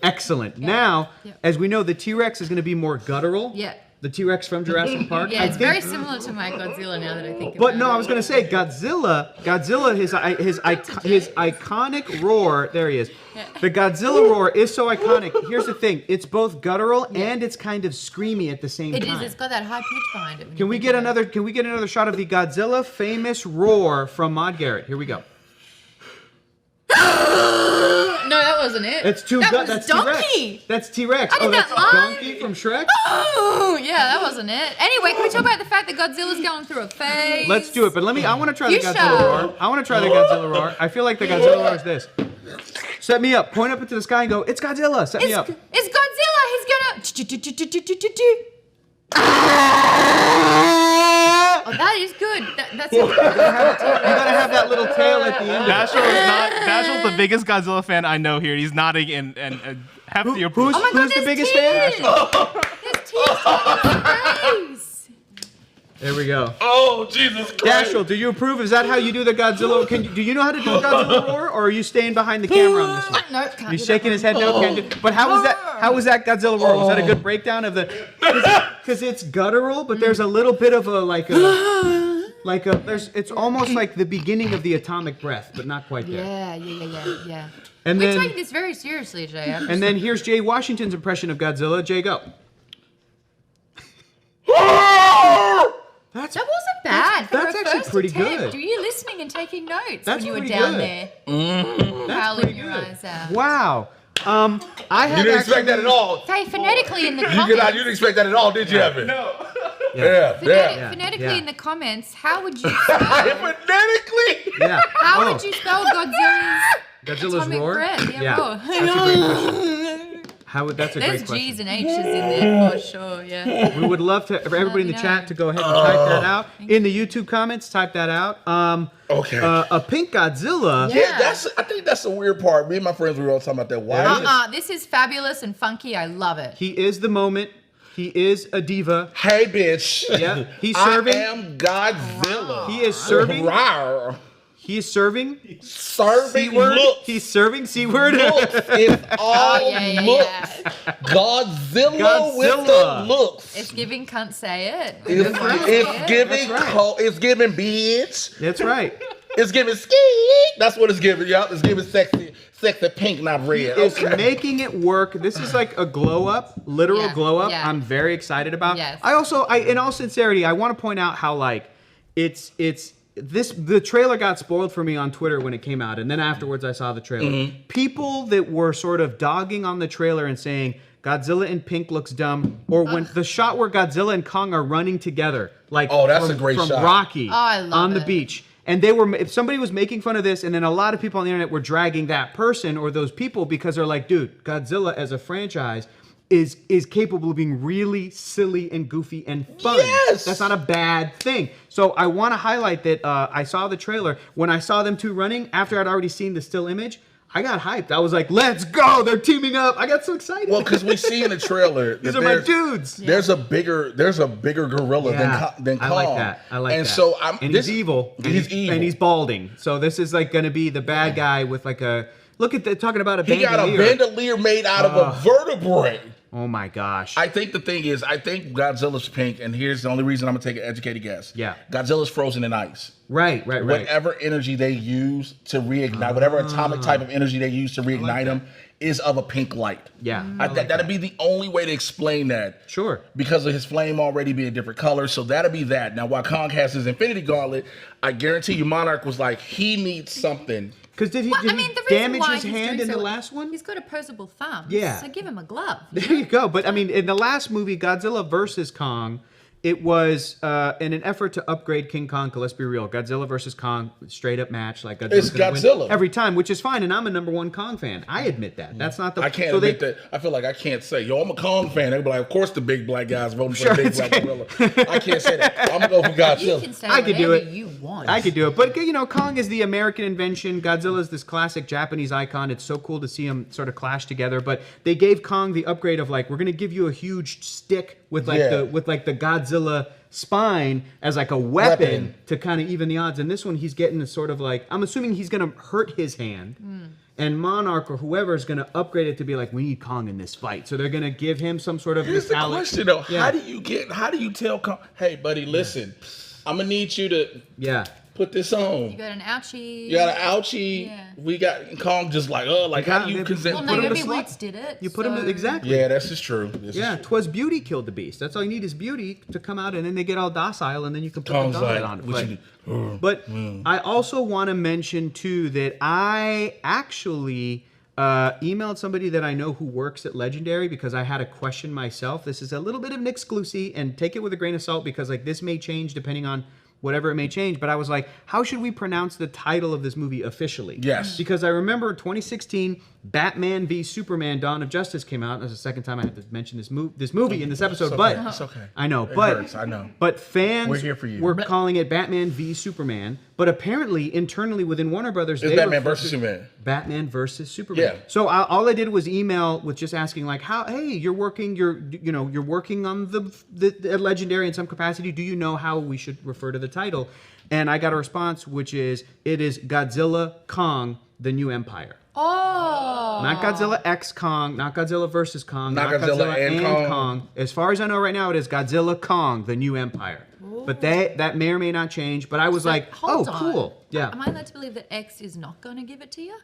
Excellent. Now, as we know, the T-Rex is going to be more guttural.
Yeah.
The T-Rex from Jurassic Park.
Yeah,
I
it's
think-
very similar to my Godzilla now that I think about
But
it.
no, I was gonna say Godzilla, his iconic roar. There he is. The Godzilla roar is so iconic. Here's the thing: it's both guttural and it's kind of screamy at the same
It
time.
is. It's got that high pitch behind it. when
Can
you
we
think
get
about it.
another shot of the Godzilla famous roar from Maude Garrett? Here we go.
No, that wasn't it.
It's
That's
T-Rex.
Donkey.
That's T-Rex.
I did
that's
that live.
Donkey from Shrek.
Oh, yeah, that wasn't it. Anyway, can we talk about the fact that Godzilla's going through a phase?
Let's do it. But I want to try the
You
Godzilla
shall.
roar. I want to try the Godzilla roar. I feel like the Godzilla roar is this. Set me up. Point up into the sky and go, it's Godzilla. Set me up.
It's Godzilla. He's gonna. Oh, that is good. That's
You gotta have that little tail at the end.
Dashiell's the biggest Godzilla fan I know here. He's nodding and hefty approval.
Oh my God,
Who's the
there's
biggest
tears.
fan?
There's tears on his face.
There we go.
Oh, Jesus Christ.
Dashiell, do you approve? Is that how you do the Godzilla? Do you know how to do a Godzilla roar, or are you staying behind the camera on this one?
Nope, can't
He's
do
shaking
that
his head. No, can't do. But how was that? How was that Godzilla roar? Was that a good breakdown of the? Because it's guttural, but there's a little bit of a there's. It's almost like the beginning of the atomic breath, but not quite there.
Yeah.
And
We're
then,
taking this very seriously, Jay.
and then here's Jay Washington's impression of Godzilla. Jay, go.
That wasn't bad.
That's
for a
actually
first
pretty
attempt.
good.
Were you listening and taking notes
That's
when you were
pretty
down
good.
there,
That's
howling
pretty
your
good.
eyes out?
Wow. I had
You didn't expect that at all.
Say phonetically in the
You
comments.
didn't expect that at all, did you, Evan?
No.
Yeah.
Phonetically
Yeah.
in the comments, how would you spell,
Phonetically.
Yeah.
how would you spell
Godzilla's
atomic
roar?
breath?
Yeah.
Roar.
That's a great question. That's a
There's
great question.
G's and H's in there for sure. Yeah.
We would love for everybody in the
me
chat
know.
to go ahead and type that out. In the YouTube comments, type that out.
Okay.
A pink Godzilla.
Yeah.
I think that's the weird part. Me and my friends were all talking about that. Why?
This is fabulous and funky. I love it.
He is the moment. He is a diva.
Hey, bitch.
Yeah. He's serving.
I am Godzilla.
He is serving.
Rawr.
He is serving.
Serving
C-word.
looks.
He's serving C-word.
Looks. It's all
yeah.
looks. Godzilla with the
Godzilla.
looks.
It's giving can't say it.
It's giving.
That's right.
It's giving bitch.
That's right.
It's giving ski. That's what it's giving, y'all. It's giving sexy pink, not red.
It's making it work. This is like a glow up, literal
Yeah,
glow up.
yeah.
I'm very excited about.
Yes.
I in all sincerity, I want to point out how like the trailer got spoiled for me on Twitter when it came out, and then afterwards I saw the trailer.
Mm-hmm.
People that were sort of dogging on the trailer and saying Godzilla in pink looks dumb, or when the shot where Godzilla and Kong are running together, like
that's a great
from
shot.
Rocky
I love
on the
it.
beach. And if somebody was making fun of this, and then a lot of people on the internet were dragging that person or those people because they're like, dude, Godzilla as a franchise is capable of being really silly and goofy and fun.
Yes!
That's not a bad thing. So I want to highlight that I saw the trailer. When I saw them two running, after I'd already seen the still image, I got hyped. I was like, let's go. They're teaming up. I got so excited.
Well, because we see in the trailer
These
that
are my dudes.
there's a bigger gorilla than Kong.
I like that. I like
and
that.
So
he's evil.
He's evil.
And he's balding. So this is like going to be the bad guy with like a look at talking about a
He got a
bandolier.
bandolier made out of a vertebrae.
Oh my gosh.
I think the thing is, I think Godzilla's pink, and here's the only reason I'm gonna take an educated guess.
Yeah.
Godzilla's frozen in ice.
Right.
Whatever energy they use to reignite, whatever atomic type of energy they use to reignite him, is of a pink light.
Yeah.
That'd be the only way to explain that.
Sure.
Because of his flame already being different colors, so that'll be that. Now, while Kong has his Infinity Gauntlet, I guarantee you, Monarch was like, he needs something.
Because did he
Well, I mean, the reason
damage
why
his
he's
hand
doing
in the
so-
last one?
He's got opposable thumbs.
Yeah.
So give him a glove.
There you go. But I mean, in the last movie, Godzilla versus Kong, it was in an effort to upgrade King Kong. 'Cause let's be real, Godzilla versus Kong, straight up match. Like
It's
gonna win
Godzilla.
every time, which is fine. And I'm a #1 Kong fan. I admit that. That's not the.
I can't
so
admit that. I feel like I can't say, yo, I'm a Kong fan. They'll be like, of course the big black guy's voting for the big
it's
black
okay.
gorilla. I can't say that. I'm gonna go for
You
Godzilla.
can say
I could do
whatever
it.
you want.
I could do it, but Kong is the American invention. Godzilla is this classic Japanese icon. It's so cool to see them sort of clash together. But they gave Kong the upgrade of like, we're gonna give you a huge stick with like the Godzilla spine as like a weapon to kind of even the odds. And this one, he's getting a sort of like, I'm assuming he's gonna hurt his hand. And Monarch or whoever is going to upgrade it to be like, we need Kong in this fight. So they're going to give him some sort of
Here's the
metallic.
question though.
Yeah.
How do you tell Kong, hey buddy, listen, I'm gonna need you to put this on.
You got an ouchie.
You got an ouchie.
Yeah.
We got Kong just like, how do you consent?
Well,
put him to
Naomi
sleep.
Watts did it.
You put him
so-
exactly.
Yeah, this is true. This is
Yeah,
true.
'twas beauty killed the beast. That's all you need is beauty to come out, and then they get all docile, and then you can put
Kong's
the gauntlet
like,
on it.
what you
But I also want to mention too that I actually emailed somebody that I know who works at Legendary because I had a question myself. This is a little bit of an exclusive, and take it with a grain of salt because like this may change depending on whatever it may change. But I was like, how should we pronounce the title of this movie officially?
Yes.
Because I remember 2016, Batman v Superman: Dawn of Justice came out. That's the second time I had to mention this movie in this episode. But
It's okay.
I know,
It
but
hurts, I know.
But fans
We're here for you.
were calling it Batman v Superman. But apparently, internally within Warner Brothers,
It's
they
Batman
referred
versus
to
Superman.
Batman versus Superman.
Yeah.
So all I did was email with just asking like, hey, you're working on the legendary in some capacity. Do you know how we should refer to the title? And I got a response, which is, it is Godzilla Kong: The New Empire.
Oh.
Not Godzilla X Kong, not Godzilla versus Kong,
Not Godzilla and Kong.
As far as I know right now, it is Godzilla Kong: The New Empire.
Ooh.
But that may or may not change. But I was like,
hold on.
cool. Yeah.
Am I led to believe that X is not going to give it to you?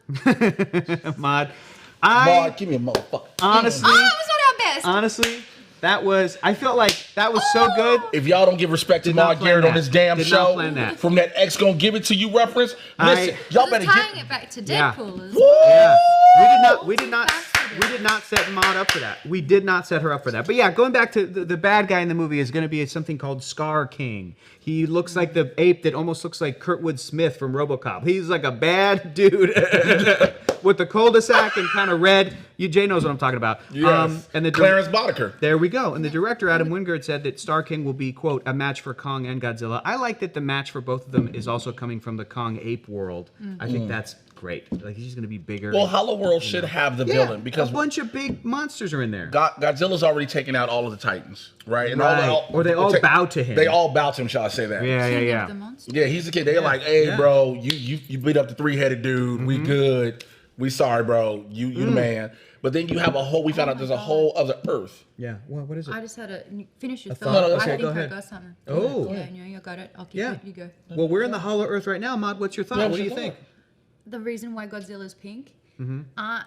Mod.
Maud, give me a motherfucker.
Honestly,
Oh, it was not our best.
honestly, I felt like that was so good.
If y'all don't give respect to
Did not
Maude
plan
Garrett on
that.
this damn
Did not
show,
plan that.
from that X gonna give it to you reference, listen, y'all better
tying
get.
it back to
Yeah.
Deadpool as
Yeah.
well.
We did not set Maud up for that. We did not set her up for that. But yeah, going back to the bad guy in the movie is going to be something called Scar King. He looks like the ape that almost looks like Kurtwood Smith from RoboCop. He's like a bad dude with the cul-de-sac and kind of red. Jay knows what I'm talking about.
Yes.
And the
Clarence Boddicker.
There we go. And the director, Adam Wingard, said that Star King will be, quote, a match for Kong and Godzilla. I like that the match for both of them is also coming from the Kong ape world. I think that's great. Like, he's going to be bigger.
Well, Hollow World should have the villain because
a bunch of big monsters are in there.
Godzilla's already taken out all of the Titans, right? And
Right. Or they all bow to him.
They all bow to him, shall I say that?
Yeah.
The monster.
Yeah, he's the kid. They're like, hey, bro, you beat up the three-headed dude. We good. We sorry, bro. You the man. But then you have we found out there's a whole other Earth.
Yeah. What is it?
I just had a finish your
thought.
thought.
No, no,
I
okay,
think
go
I
ahead.
got something.
Oh.
Yeah, no, you got it. I'll keep
Yeah.
it. You go.
Well, we're in the Hollow Earth right now. Mod, what's your thought?
Yeah,
What do you
what's your
think?
The reason why Godzilla's pink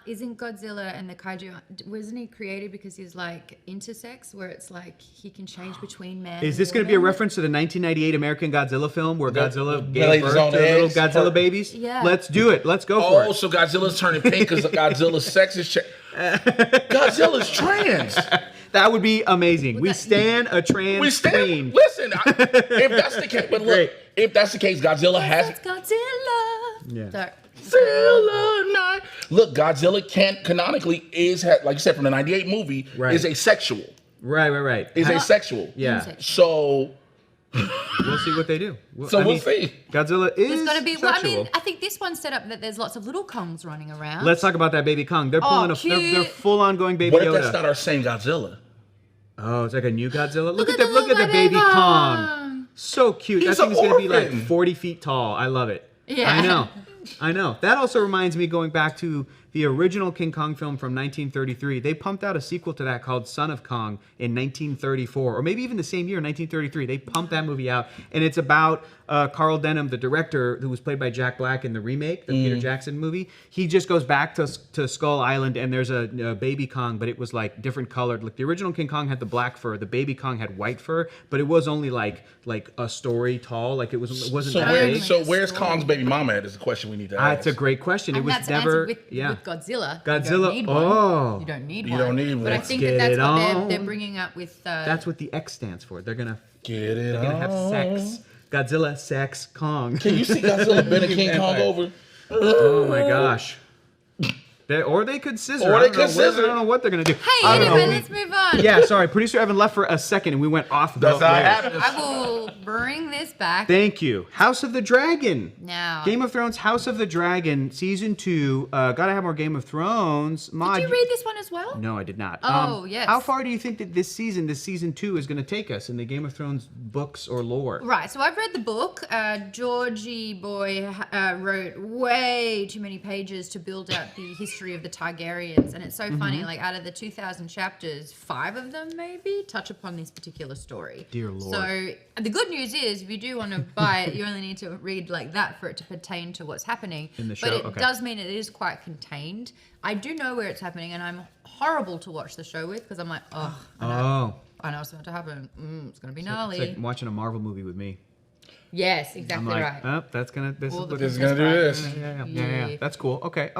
isn't Godzilla and the kaiju, wasn't he created because he's like intersex, where it's like he can change between man
Is
and
this going to be a
woman?
reference to the 1998 American Godzilla film where Godzilla
laid
gave
his
birth
own
to little
eggs?
Godzilla babies?
Yeah.
Let's do it. Let's go for
Oh,
it.
so Godzilla's turning pink because Godzilla's sex is Godzilla's trans.
That would be amazing. We
that-
stand a trans
We stand.
queen.
Listen, if that's the case, but look,
Great.
if that's the case, Godzilla has.
That's Godzilla.
Yeah.
Sorry.
Godzilla night. Look, Godzilla can't canonically like you said from the '98 movie
Right.
is asexual.
Right.
Is asexual.
Yeah.
Intersex.
So
We'll see what they do.
we'll
mean,
see.
Godzilla is
There's going to be. Well, I
sexual.
mean, I think this one's set up that there's lots of little Kongs running around.
Let's talk about that baby Kong. They're pulling
cute.
they're full on going baby
What if
Yoda.
that's not our same Godzilla?
Oh, it's like a new Godzilla. Look at
the
the look at the
little
baby
baby
Kong.
Kong.
So cute.
He's
That thing's
an
gonna be like
orphan.
40 feet tall. I love it.
Yeah.
I know. That also reminds me, going back to the original King Kong film from 1933. They pumped out a sequel to that called Son of Kong in 1934, or maybe even the same year, 1933. They pumped that movie out, and it's about Carl Denham, the director, who was played by Jack Black in the remake, the Peter Jackson movie. He just goes back to Skull Island, and there's a baby Kong, but it was like different colored. Like the original King Kong had the black fur, the baby Kong had white fur, but it was only like a story tall. Like it wasn't
So,
that big.
where's Kong's baby mama at? Is the question we need to ask.
That's a great question.
And
it was
that's
never.
answered with Godzilla.
Godzilla,
You don't need one.
oh.
You don't need
You
one.
don't need
But I
one.
think
Let's
that's
get it
what
on.
they're bringing up with.
That's what the X stands for. They're gonna
Get it
have sex. Godzilla, sex, Kong.
Can you see Godzilla bending King Kong over?
Oh my gosh. Or they could scissor.
Or
I
they
don't
could
know what-
scissor.
I don't know what they're gonna do.
Hey,
I don't
anyway,
know.
let's move on.
Yeah, sorry. Producer Evan left for a second and we went off the
That's how it
rails.
happens.
I will bring this back
Thank you. House of the Dragon.
now.
Game of Thrones, House of the Dragon, season 2. Gotta have more Game of Thrones. Mod,
Did you read this one as well?
No, I did not.
Oh, yes.
How far do you think that this season 2, is going to take us in the Game of Thrones books or lore?
Right, so I've read the book. Georgie boy wrote way too many pages to build out the history of the Targaryens, and it's so funny. Like out of the 2,000 chapters, 5 of them maybe touch upon this particular story.
Dear Lord.
So the good news is, if you do want to buy it, you only need to read like that for it to pertain to what's happening.
In the
But
show,
it
okay.
does mean it is quite contained. I do know where it's happening, and I'm horrible to watch the show with because I'm like, oh, I know what's going to happen. It's going to be gnarly.
It's like watching a Marvel movie with me.
Yes,
I'm
exactly
like,
right.
oh, that's gonna. This
All
is
the
what this is
business
gonna do
rights.
this.
Yeah. That's cool. Okay.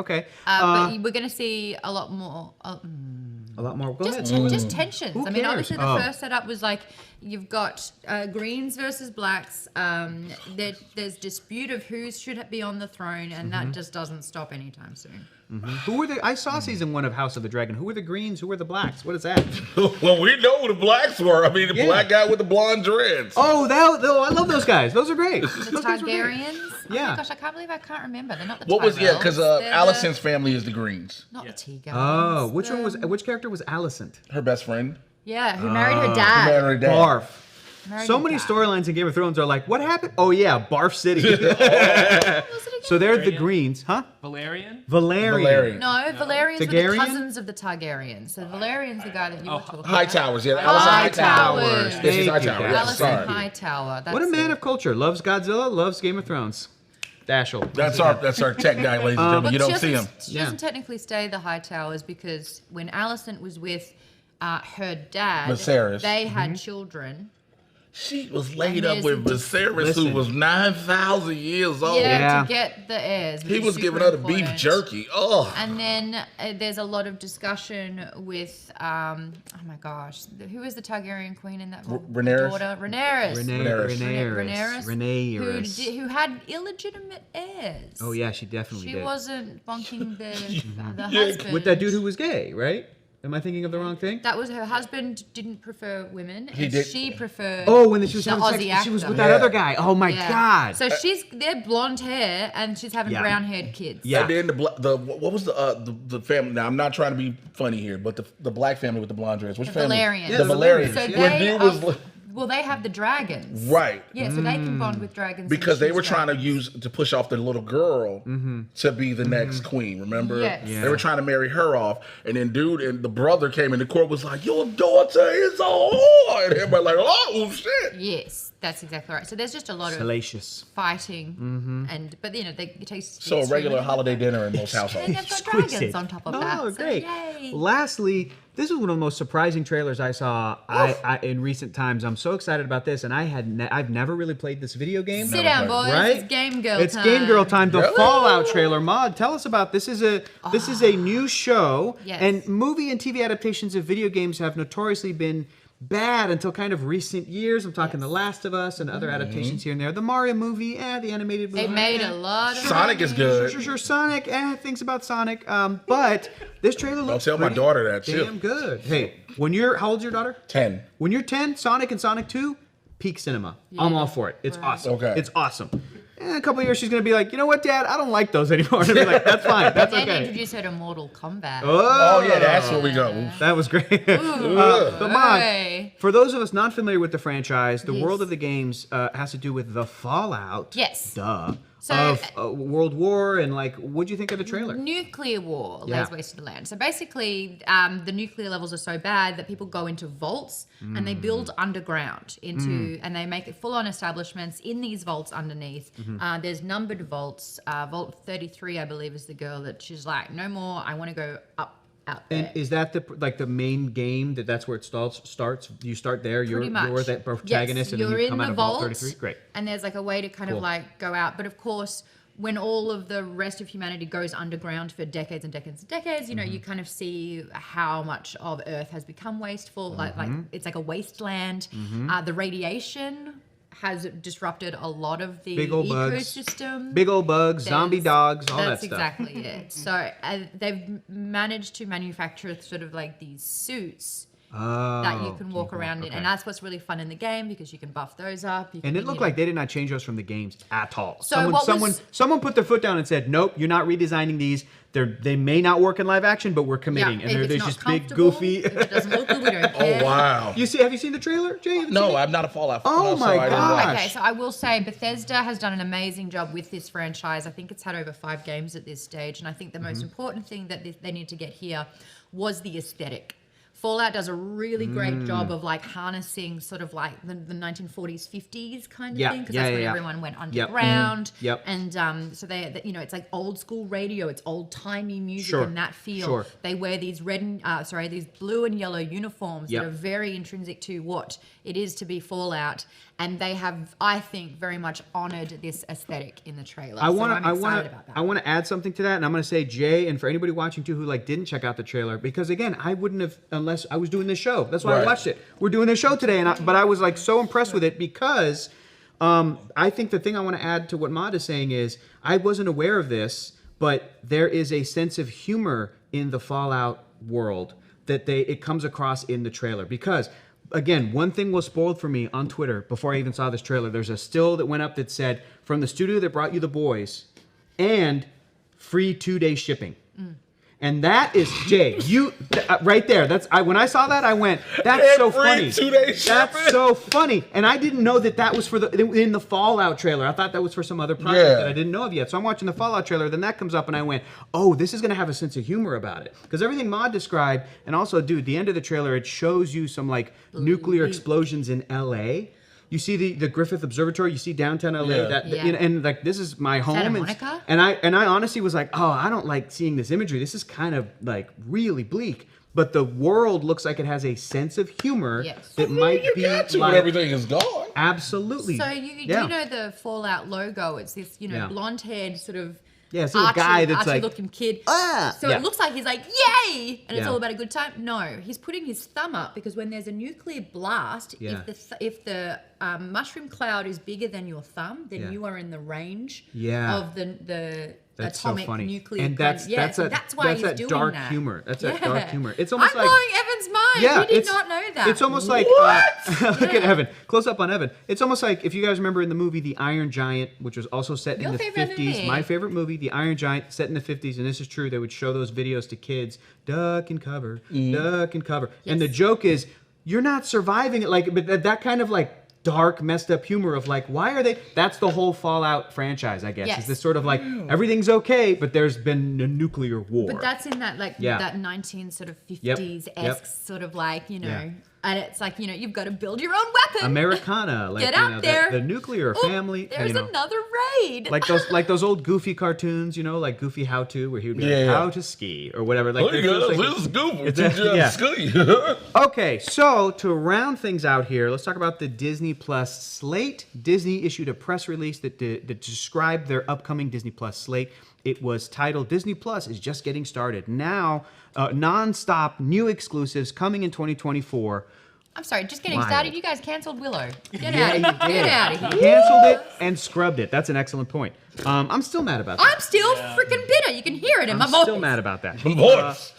But we're going to see a lot more.
A lot more. Go
Just,
ahead.
just tensions.
Who
I mean,
cares?
obviously, the
Oh.
first setup was like you've got Greens versus Blacks. There's dispute of who should be on the throne, and that just doesn't stop anytime soon.
Who were the? I saw season 1 of House of the Dragon. Who were the greens? Who were the blacks? What is that?
Well, we know who the blacks were. I mean, the black guy with the blonde dreads.
Oh, I love those guys. Those are great.
The
Those guys were great.
Targaryens. Oh
Yeah.
my gosh, I can't believe I can't remember. They're not the
What was
Tyrells.
because
They're
Allison's family is the Greens.
not the T-Guys.
Oh, which character was Alicent?
Her best friend.
Yeah, who married her dad.
Married her dad.
Barf.
Married
So
her
many
dad.
storylines in Game of Thrones are like, what happened? Oh yeah, Barf City. So they're the Greens, huh?
Valerian?
Valerian.
No, Valerians were the
Targaryen?
cousins of the Targaryens. So Valerian's the guy that you were talking about.
Hightower's, yeah. Allison
Hightower.
Hightower. This is
Thank you,
Hightower.
guys.
Yeah,
Allison
sorry.
Hightower. That's
What a man
it.
of culture. Loves Godzilla, loves Game of Thrones. Dashiell.
That's our tech guy, ladies and gentlemen.
But
You don't
she
see him.
doesn't- She doesn't technically stay the Hightowers because when Alicent was with her dad,
Viserys.
they had children.
She was laid
And
up with
there's-
Viserys,
Listen.
who was 9,000 years old.
Yeah.
To get the heirs. which
He
is
was
super
giving her the beef
important.
jerky. Oh.
And then there's a lot of discussion with, oh my gosh, who is the Targaryen queen in that one?
Rhaenyra?
Daughter? Rhaenyra.
Rhaenyra.
Who had illegitimate heirs.
Oh yeah, she definitely
She
did.
wasn't bunking the husband.
With that dude who was gay, right? Am I thinking of the wrong thing?
That was her husband didn't prefer women.
He
and
did.
She preferred.
Oh, when she was
the
having
Aussie
sex, she was
actor.
with that
Yeah.
other guy. Oh my
Yeah.
god.
So they're blonde hair and she's having
Yeah.
brown haired kids.
Yeah.
And then what was the family? Now I'm not trying to be funny here, but the black family with the blonde dreads. Which
The
family?
Valerians.
Yeah,
The
the
Valerians.
So
Yeah.
When
they
dude was
are, well, they have the dragons.
right.
Yeah, so they can bond with dragons.
Because
and
they
choose
were trying to
dragons.
push off the little girl to be the next queen. Remember?
Yes. Yeah.
They were trying to marry her off, and then dude and the brother came in the court was like, "Your daughter is a whore," and everybody like, "Oh shit!"
Yes, that's exactly right. So there's just a lot of
Salacious.
fighting, but it takes
So a regular holiday dinner in most
And
households.
they've got
Exquisite.
dragons on top of that.
Oh,
so
great.
yay.
Lastly, this is one of the most surprising trailers I saw in recent times. I'm so excited about this, and I've never really played this video game.
Sit down, boys.
Right?
It's Game Girl
It's
time.
Game Girl time. The
Really?
Fallout trailer. Maude, tell us about this. Is a new show,
Yes.
and movie and TV adaptations of video games have notoriously been bad until kind of recent years. I'm talking The Last of Us and other adaptations here and there. The Mario movie, the animated movie.
They made a lot of
Sonic is
money.
good.
Sure. Sonic, things about Sonic. But this trailer looks
tell my
pretty
daughter that, too.
damn good. Hey, how old's your daughter?
10.
When you're 10, Sonic and Sonic 2, peak cinema. I'm all for it. It's awesome.
Okay.
It's awesome. In a couple of years, she's going to be like, you know what, Dad? I don't like those anymore. And I'll be like, that's fine. That's
Then
okay.
introduce her to Mortal Kombat.
Oh yeah, that's where we go.
That was great. But Maude,
Hey.
for those of us not familiar with the franchise, the
Yes.
world of the games has to do with the fallout.
Yes.
Duh.
So,
of World War and what'd you think of the trailer?
Nuclear war
Yeah.
lays waste to the land. So basically, the nuclear levels are so bad that people go into vaults and they build underground and they make full-on establishments in these vaults underneath. There's numbered vaults. Vault 33, I believe, is the girl that she's like, no more. I want to go up out there.
And is that the main game that's where it starts? You start there.
Pretty much.
You're that protagonist,
Yes,
and then
you're
you
in
come
the
out of Vault
vault,
33. Great.
and there's a way to kind
Cool.
of go out. But of course, when all of the rest of humanity goes underground for decades and decades and decades, you kind of see how much of Earth has become wasteful. Like it's like a wasteland. The radiation has disrupted a lot of the
Big ol' bugs.
ecosystem.
Big old bugs, zombie dogs, all that
That's
stuff.
exactly it. So they've managed to manufacture sort of these suits that you can walk around in,
okay.
and that's what's really fun in the game because you can buff those up. You
And
can,
it looked like they did not change those from the games at all.
So
Someone put their foot down and said, "Nope, you're not redesigning these. They may not work in live action, but we're committing."
Yeah,
and
if
there's
it's
just
not
big,
comfortable,
goofy.
if it doesn't look good, we don't
Oh
care.
wow.
Have you seen the trailer, Jay? Have you seen
No,
it?
I'm not a Fallout.
Oh
no, so
my
I didn't
gosh.
watch.
Okay, so I will say Bethesda has done an amazing job with this franchise. I think it's had over 5 games at this stage, and I think the most important thing that they need to get here was the aesthetic. Fallout does a really great job of harnessing sort of the 1940s, 50s kind of thing because that's when everyone went underground.
Yep.
And so it's like old school radio, it's old timey music
Sure.
in that feel.
Sure.
They wear these these blue and yellow uniforms
Yep.
that are very intrinsic to what it is to be Fallout, and they have, I think, very much honored this aesthetic in the trailer.
I
I'm
want
excited about that.
to add something to that, and I'm going to say, Jay, and for anybody watching too who didn't check out the trailer, because again, I wouldn't have unless I was doing this show. That's why I
Right.
watched it. We're doing this show today, but I was so impressed with it because I think the thing I want to add to what Maude is saying is I wasn't aware of this. but there is a sense of humor in the Fallout world that it comes across in the trailer. Because, again, one thing was spoiled for me on Twitter before I even saw this trailer. There's a still that went up that said, from the studio that brought you The Boys, and free 2-day shipping. And that is, Jay, right there. When I saw that, I went, that's so funny.
2-day shipping.
That's so funny. And I didn't know that was in the Fallout trailer. I thought that was for some other project that I didn't know of yet. So I'm watching the Fallout trailer, then that comes up, and I went, oh, this is going to have a sense of humor about it. Because everything Maude described, and also, dude, the end of the trailer, it shows you some like nuclear explosions in L.A. You see the Griffith Observatory. You see downtown LA. And like this is my home.
Santa Monica?
And I honestly was like, oh, I don't like seeing this imagery. This is kind of like really bleak. But the world looks like it has a sense of humor that might be
got to
like
when everything is gone.
Absolutely.
So you know the Fallout logo? It's this blonde-haired sort of
it's a guy that's like
looking kid.
So
it looks like he's like, yay! And it's all about a good time. No, he's putting his thumb up because when there's a nuclear blast, if the mushroom cloud is bigger than your thumb, then you are in the range of the
that's
atomic
so funny.
nuclear.
And that's
why he's doing
dark
that.
humor. That's that dark humor. It's almost
I'm blowing Evan's mind. He did not know that.
It's almost like look at Evan. Close up on Evan. It's almost like if you guys remember in the movie The Iron Giant, which was also set in the 50s.
Movie.
My favorite movie, The Iron Giant, set in the 50s, and this is true. They would show those videos to kids. Duck and cover, duck and cover. Yes. And the joke is, you're not surviving it. Like, but that kind of like dark, messed up humor of like, why are they? That's the whole Fallout franchise, I guess. Is this sort of like everything's okay, but there's been a nuclear war.
But that's in that like that 19 sort of 50s-esque sort of like and it's like you've got to build your own weapon.
Americana, like
get out there.
The nuclear family.
There's another raid.
Like those old Goofy cartoons, like Goofy How To, where he would be like, how to ski or whatever. Like
this is Goofy. Ski.
Okay, so to round things out here, let's talk about the Disney Plus slate. Disney issued a press release that described their upcoming Disney Plus slate. It was titled Disney Plus is just getting started. Now, non-stop new exclusives coming in 2024.
I'm sorry, just getting started. You guys canceled Willow. Get out of here.
Canceled it and scrubbed it. That's an excellent point. I'm still mad about that.
I'm still freaking bitter. You can hear it in my voice.
I'm still mad about that.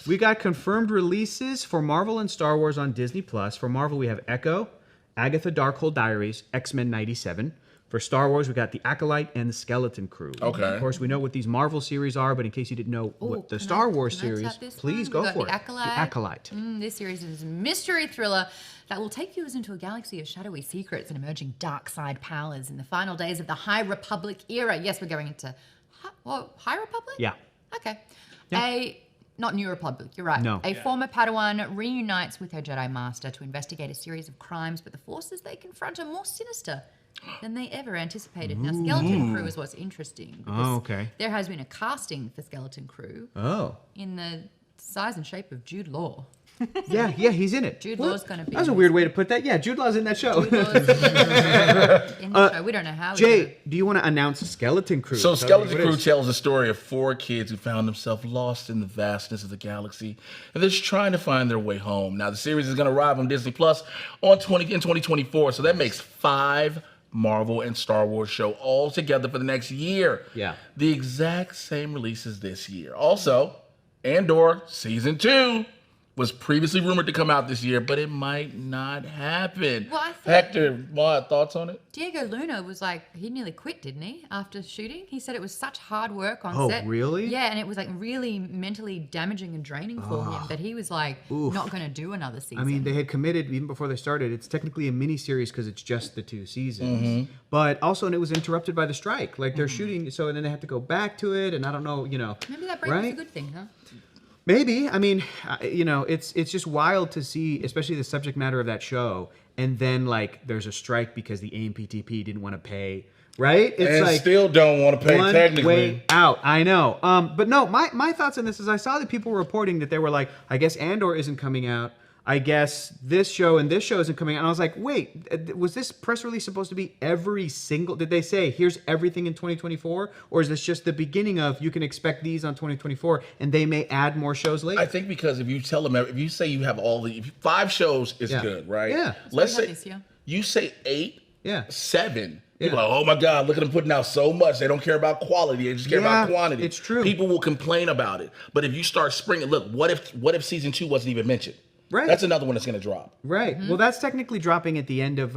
We got confirmed releases for Marvel and Star Wars on Disney Plus. For Marvel, we have Echo, Agatha Darkhold Diaries, X-Men 97. For Star Wars, we got The Acolyte and The Skeleton Crew.
Okay.
Of course, we know what these Marvel series are, but in case you didn't know what the Star Wars series, please go for it.
The
Acolyte.
This series is a mystery thriller that will take viewers into a galaxy of shadowy secrets and emerging dark side powers in the final days of the High Republic era. Yes, we're going into High Republic?
Yeah.
Okay.
Yeah.
Not New Republic, you're right.
No.
A former Padawan reunites with her Jedi Master to investigate a series of crimes, but the forces they confront are more sinister than they ever anticipated. Now, Skeleton Crew is what's interesting.
Okay.
There has been a casting for Skeleton Crew in the size and shape of Jude Law.
Yeah, he's in it.
Jude Law's going to be.
That was a weird way to put that. Yeah, Jude Law's in that show.
Jude Law's in the show. We don't know how.
Jay, do you want to announce Skeleton Crew?
So Skeleton Crew tells the story of 4 kids who found themselves lost in the vastness of the galaxy, and they're just trying to find their way home. Now, the series is going to arrive on Disney Plus in 2024, so that makes 5 Marvel and Star Wars show all together for the next year.
Yeah.
The exact same releases this year. Also, Andor Season 2 was previously rumored to come out this year, but it might not happen.
Well, I think
Hector, what thoughts on it?
Diego Luna was like, he nearly quit, didn't he, after shooting? He said it was such hard work on set.
Oh, really?
Yeah, and it was like really mentally damaging and draining for him that he was like not going to do another season.
I mean, they had committed even before they started. It's technically a mini-series because it's just the 2 seasons. But also, and it was interrupted by the strike. Like they're shooting, so then they have to go back to it, and I don't know,
Maybe that break was a good thing, huh?
Maybe. I mean, it's just wild to see, especially the subject matter of that show, and then like there's a strike because the AMPTP didn't want to pay, right? It's
and
like
still don't want to pay
one
technically.
Way out. I know. But no, my thoughts on this is I saw that people were reporting that they were like, I guess Andor isn't coming out. I guess this show and this show isn't coming out. And I was like, wait, was this press release supposed to be every single... Did they say, here's everything in 2024? Or is this just the beginning of, you can expect these on 2024, and they may add more shows later?
I think because if you tell them, if you say you have all the... 5 shows is good, right?
Yeah.
Let's say
this year.
you say 8, 7. People are like, oh my God, look at them putting out so much. They don't care about quality. They just care about quantity.
It's true.
People will complain about it. But if you start springing, look, what if season 2 wasn't even mentioned?
Right.
That's another one that's going to drop.
Right. Well, that's technically dropping at the end of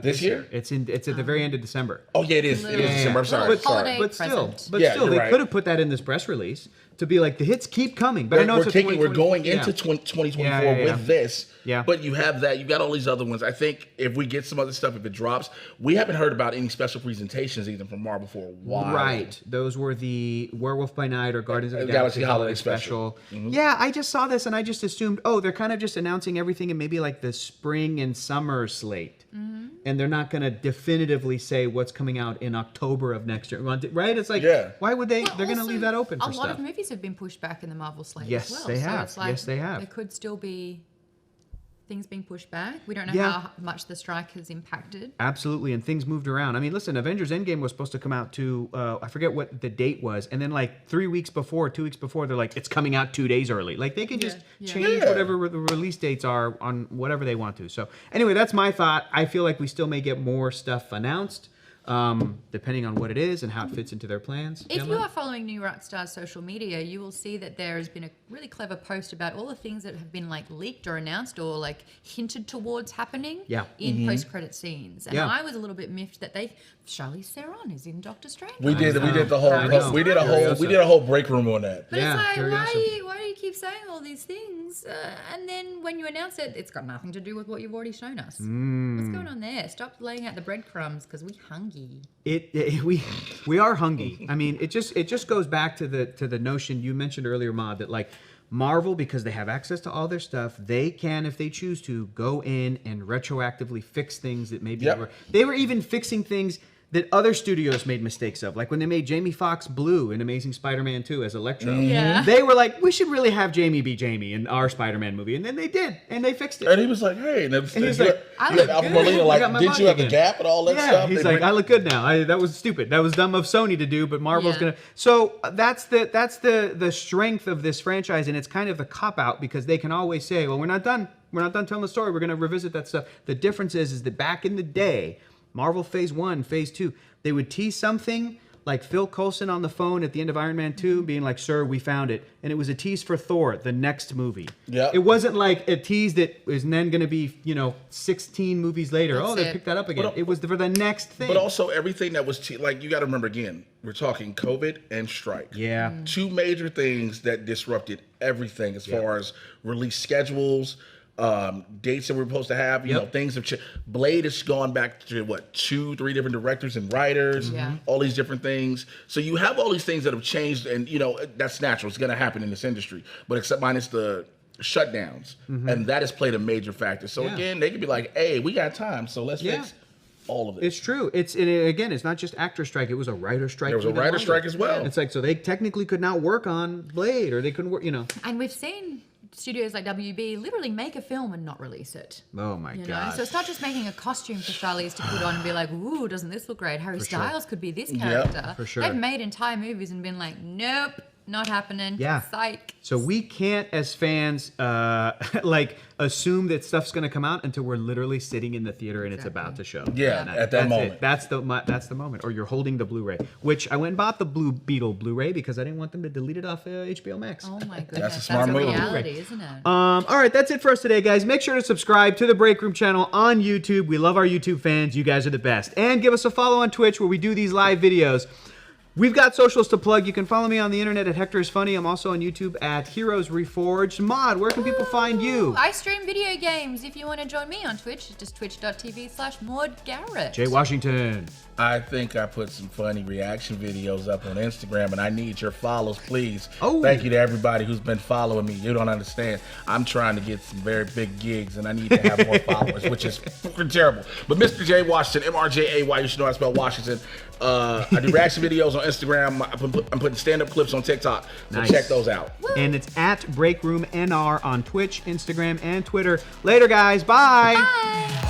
this year.
It's at the very end of December.
Oh yeah, it is. It is December. I'm sorry.
Holiday
But still,
present.
Yeah,
they
you're right.
could have put that in this press release to be like the hits keep coming. But I know
we're going into 2024 with this.
Yeah.
But you have that. You got all these other ones. I think if we get some other stuff, if it drops, we haven't heard about any special presentations even from Marvel for a while.
Right. Those were the Werewolf by Night or Guardians of the Galaxy
Holiday Special.
Mm-hmm. Yeah, I just saw this and I just assumed, they're kind of just announcing everything in maybe like the spring and summer slate. Mm-hmm. And they're not going to definitively say what's coming out in October of next year. Right? It's like, why would they?
Well,
they're going to
also,
leave that open for
A
stuff.
lot of movies have been pushed back in the Marvel slate
Yes,
as well.
they have.
So it's like
Yes, they have.
There could still be things being pushed back. We don't know how much the strike has impacted.
Absolutely, and things moved around. I mean, listen, Avengers Endgame was supposed to come out I forget what the date was, and then like 2 weeks before, they're like, it's coming out 2 days early. Like they can just change whatever the release dates are on whatever they want to. So anyway, that's my thought. I feel like we still may get more stuff announced. Depending on what it is and how it fits into their plans.
If you are following New Rockstars social media, you will see that there has been a really clever post about all the things that have been like leaked or announced or like hinted towards happening in post-credit scenes. And I was a little bit miffed that Charlize Theron is in Doctor Strange.
We did a whole break room on that.
But it's like, why do you keep saying all these things? And then when you announce it, it's got nothing to do with what you've already shown us. What's going on there? Stop laying out the breadcrumbs because we hungry.
We are hungry. I mean, it just goes back to the notion you mentioned earlier, Maude, that like Marvel, because they have access to all their stuff, they can, if they choose to, go in and retroactively fix things that maybe they were even fixing things that other studios made mistakes of. Like when they made Jamie Foxx Blue in Amazing Spider-Man 2 as Electro.
Yeah.
They were like, we should really have Jamie be Jamie in our Spider-Man movie. And then they did, and they fixed it.
And he was like, hey. And
he's like,
Alfred Molina, like, didn't you have the gap and all that stuff?
He's like, I look good now. That was stupid. That was dumb of Sony to do, but Marvel's going to. So that's the strength of this franchise, and it's kind of the cop-out because they can always say, well, we're not done. We're not done telling the story. We're going to revisit that stuff. The difference is that back in the day, Marvel Phase 1, Phase 2, they would tease something like Phil Coulson on the phone at the end of Iron Man 2 being like, sir, we found it. And it was a tease for Thor, the next movie.
Yeah.
It wasn't like a tease that is then going to be, 16 movies later. They picked that up again. It was for the next thing.
But also everything that was, like, you got to remember again, we're talking COVID and strike.
Yeah.
Two major things that disrupted everything as far as release schedules, dates that we're supposed to have, things have changed. Blade has gone back to 2-3 different directors and writers, all these different things. So you have all these things that have changed, and that's natural. It's going to happen in this industry, but except minus the shutdowns, and that has played a major factor. So again, they could be like, "Hey, we got time, so let's fix all of it."
It's true. It's not just actor strike. It was a writer strike.
There was a writer strike as well.
It's like, so they technically could not work on Blade, or they couldn't work.
And we've seen studios like WB literally make a film and not release it.
Oh my god!
So it's not just making a costume for Charlize to put on and be like, "Ooh, doesn't this look great?" Harry Styles could be this character.
For sure.
They've made entire movies and been like, "Nope, not happening."
Yeah.
Psych.
So we can't, as fans, assume that stuff's going to come out until we're literally sitting in the theater and it's about to show.
Yeah, at that moment.
That's the moment. Or you're holding the Blu-ray, which I went and bought the Blue Beetle Blu-ray because I didn't want them to delete it off HBO Max.
Oh my goodness,
That's a smart move.
reality, isn't it?
All right, that's it for us today, guys. Make sure to subscribe to the Breakroom channel on YouTube. We love our YouTube fans. You guys are the best. And give us a follow on Twitch where we do these live videos. We've got socials to plug. You can follow me on the internet at Hector is Funny. I'm also on YouTube at Heroes Reforged. Maude, where can people find you?
I stream video games. If you want to join me on Twitch, it's just twitch.tv/Maude Garrett.
Jay Washington.
I think I put some funny reaction videos up on Instagram, and I need your follows, please.
Oh.
Thank you to everybody who's been following me. You don't understand. I'm trying to get some very big gigs, and I need to have more followers, which is fucking terrible. But Mr. J Washington, MRJAY, you should know I spell Washington. I do reaction videos on Instagram. I'm putting stand-up clips on TikTok, so check those out.
And it's at Breakroom NR on Twitch, Instagram, and Twitter. Later, guys. Bye.
Bye.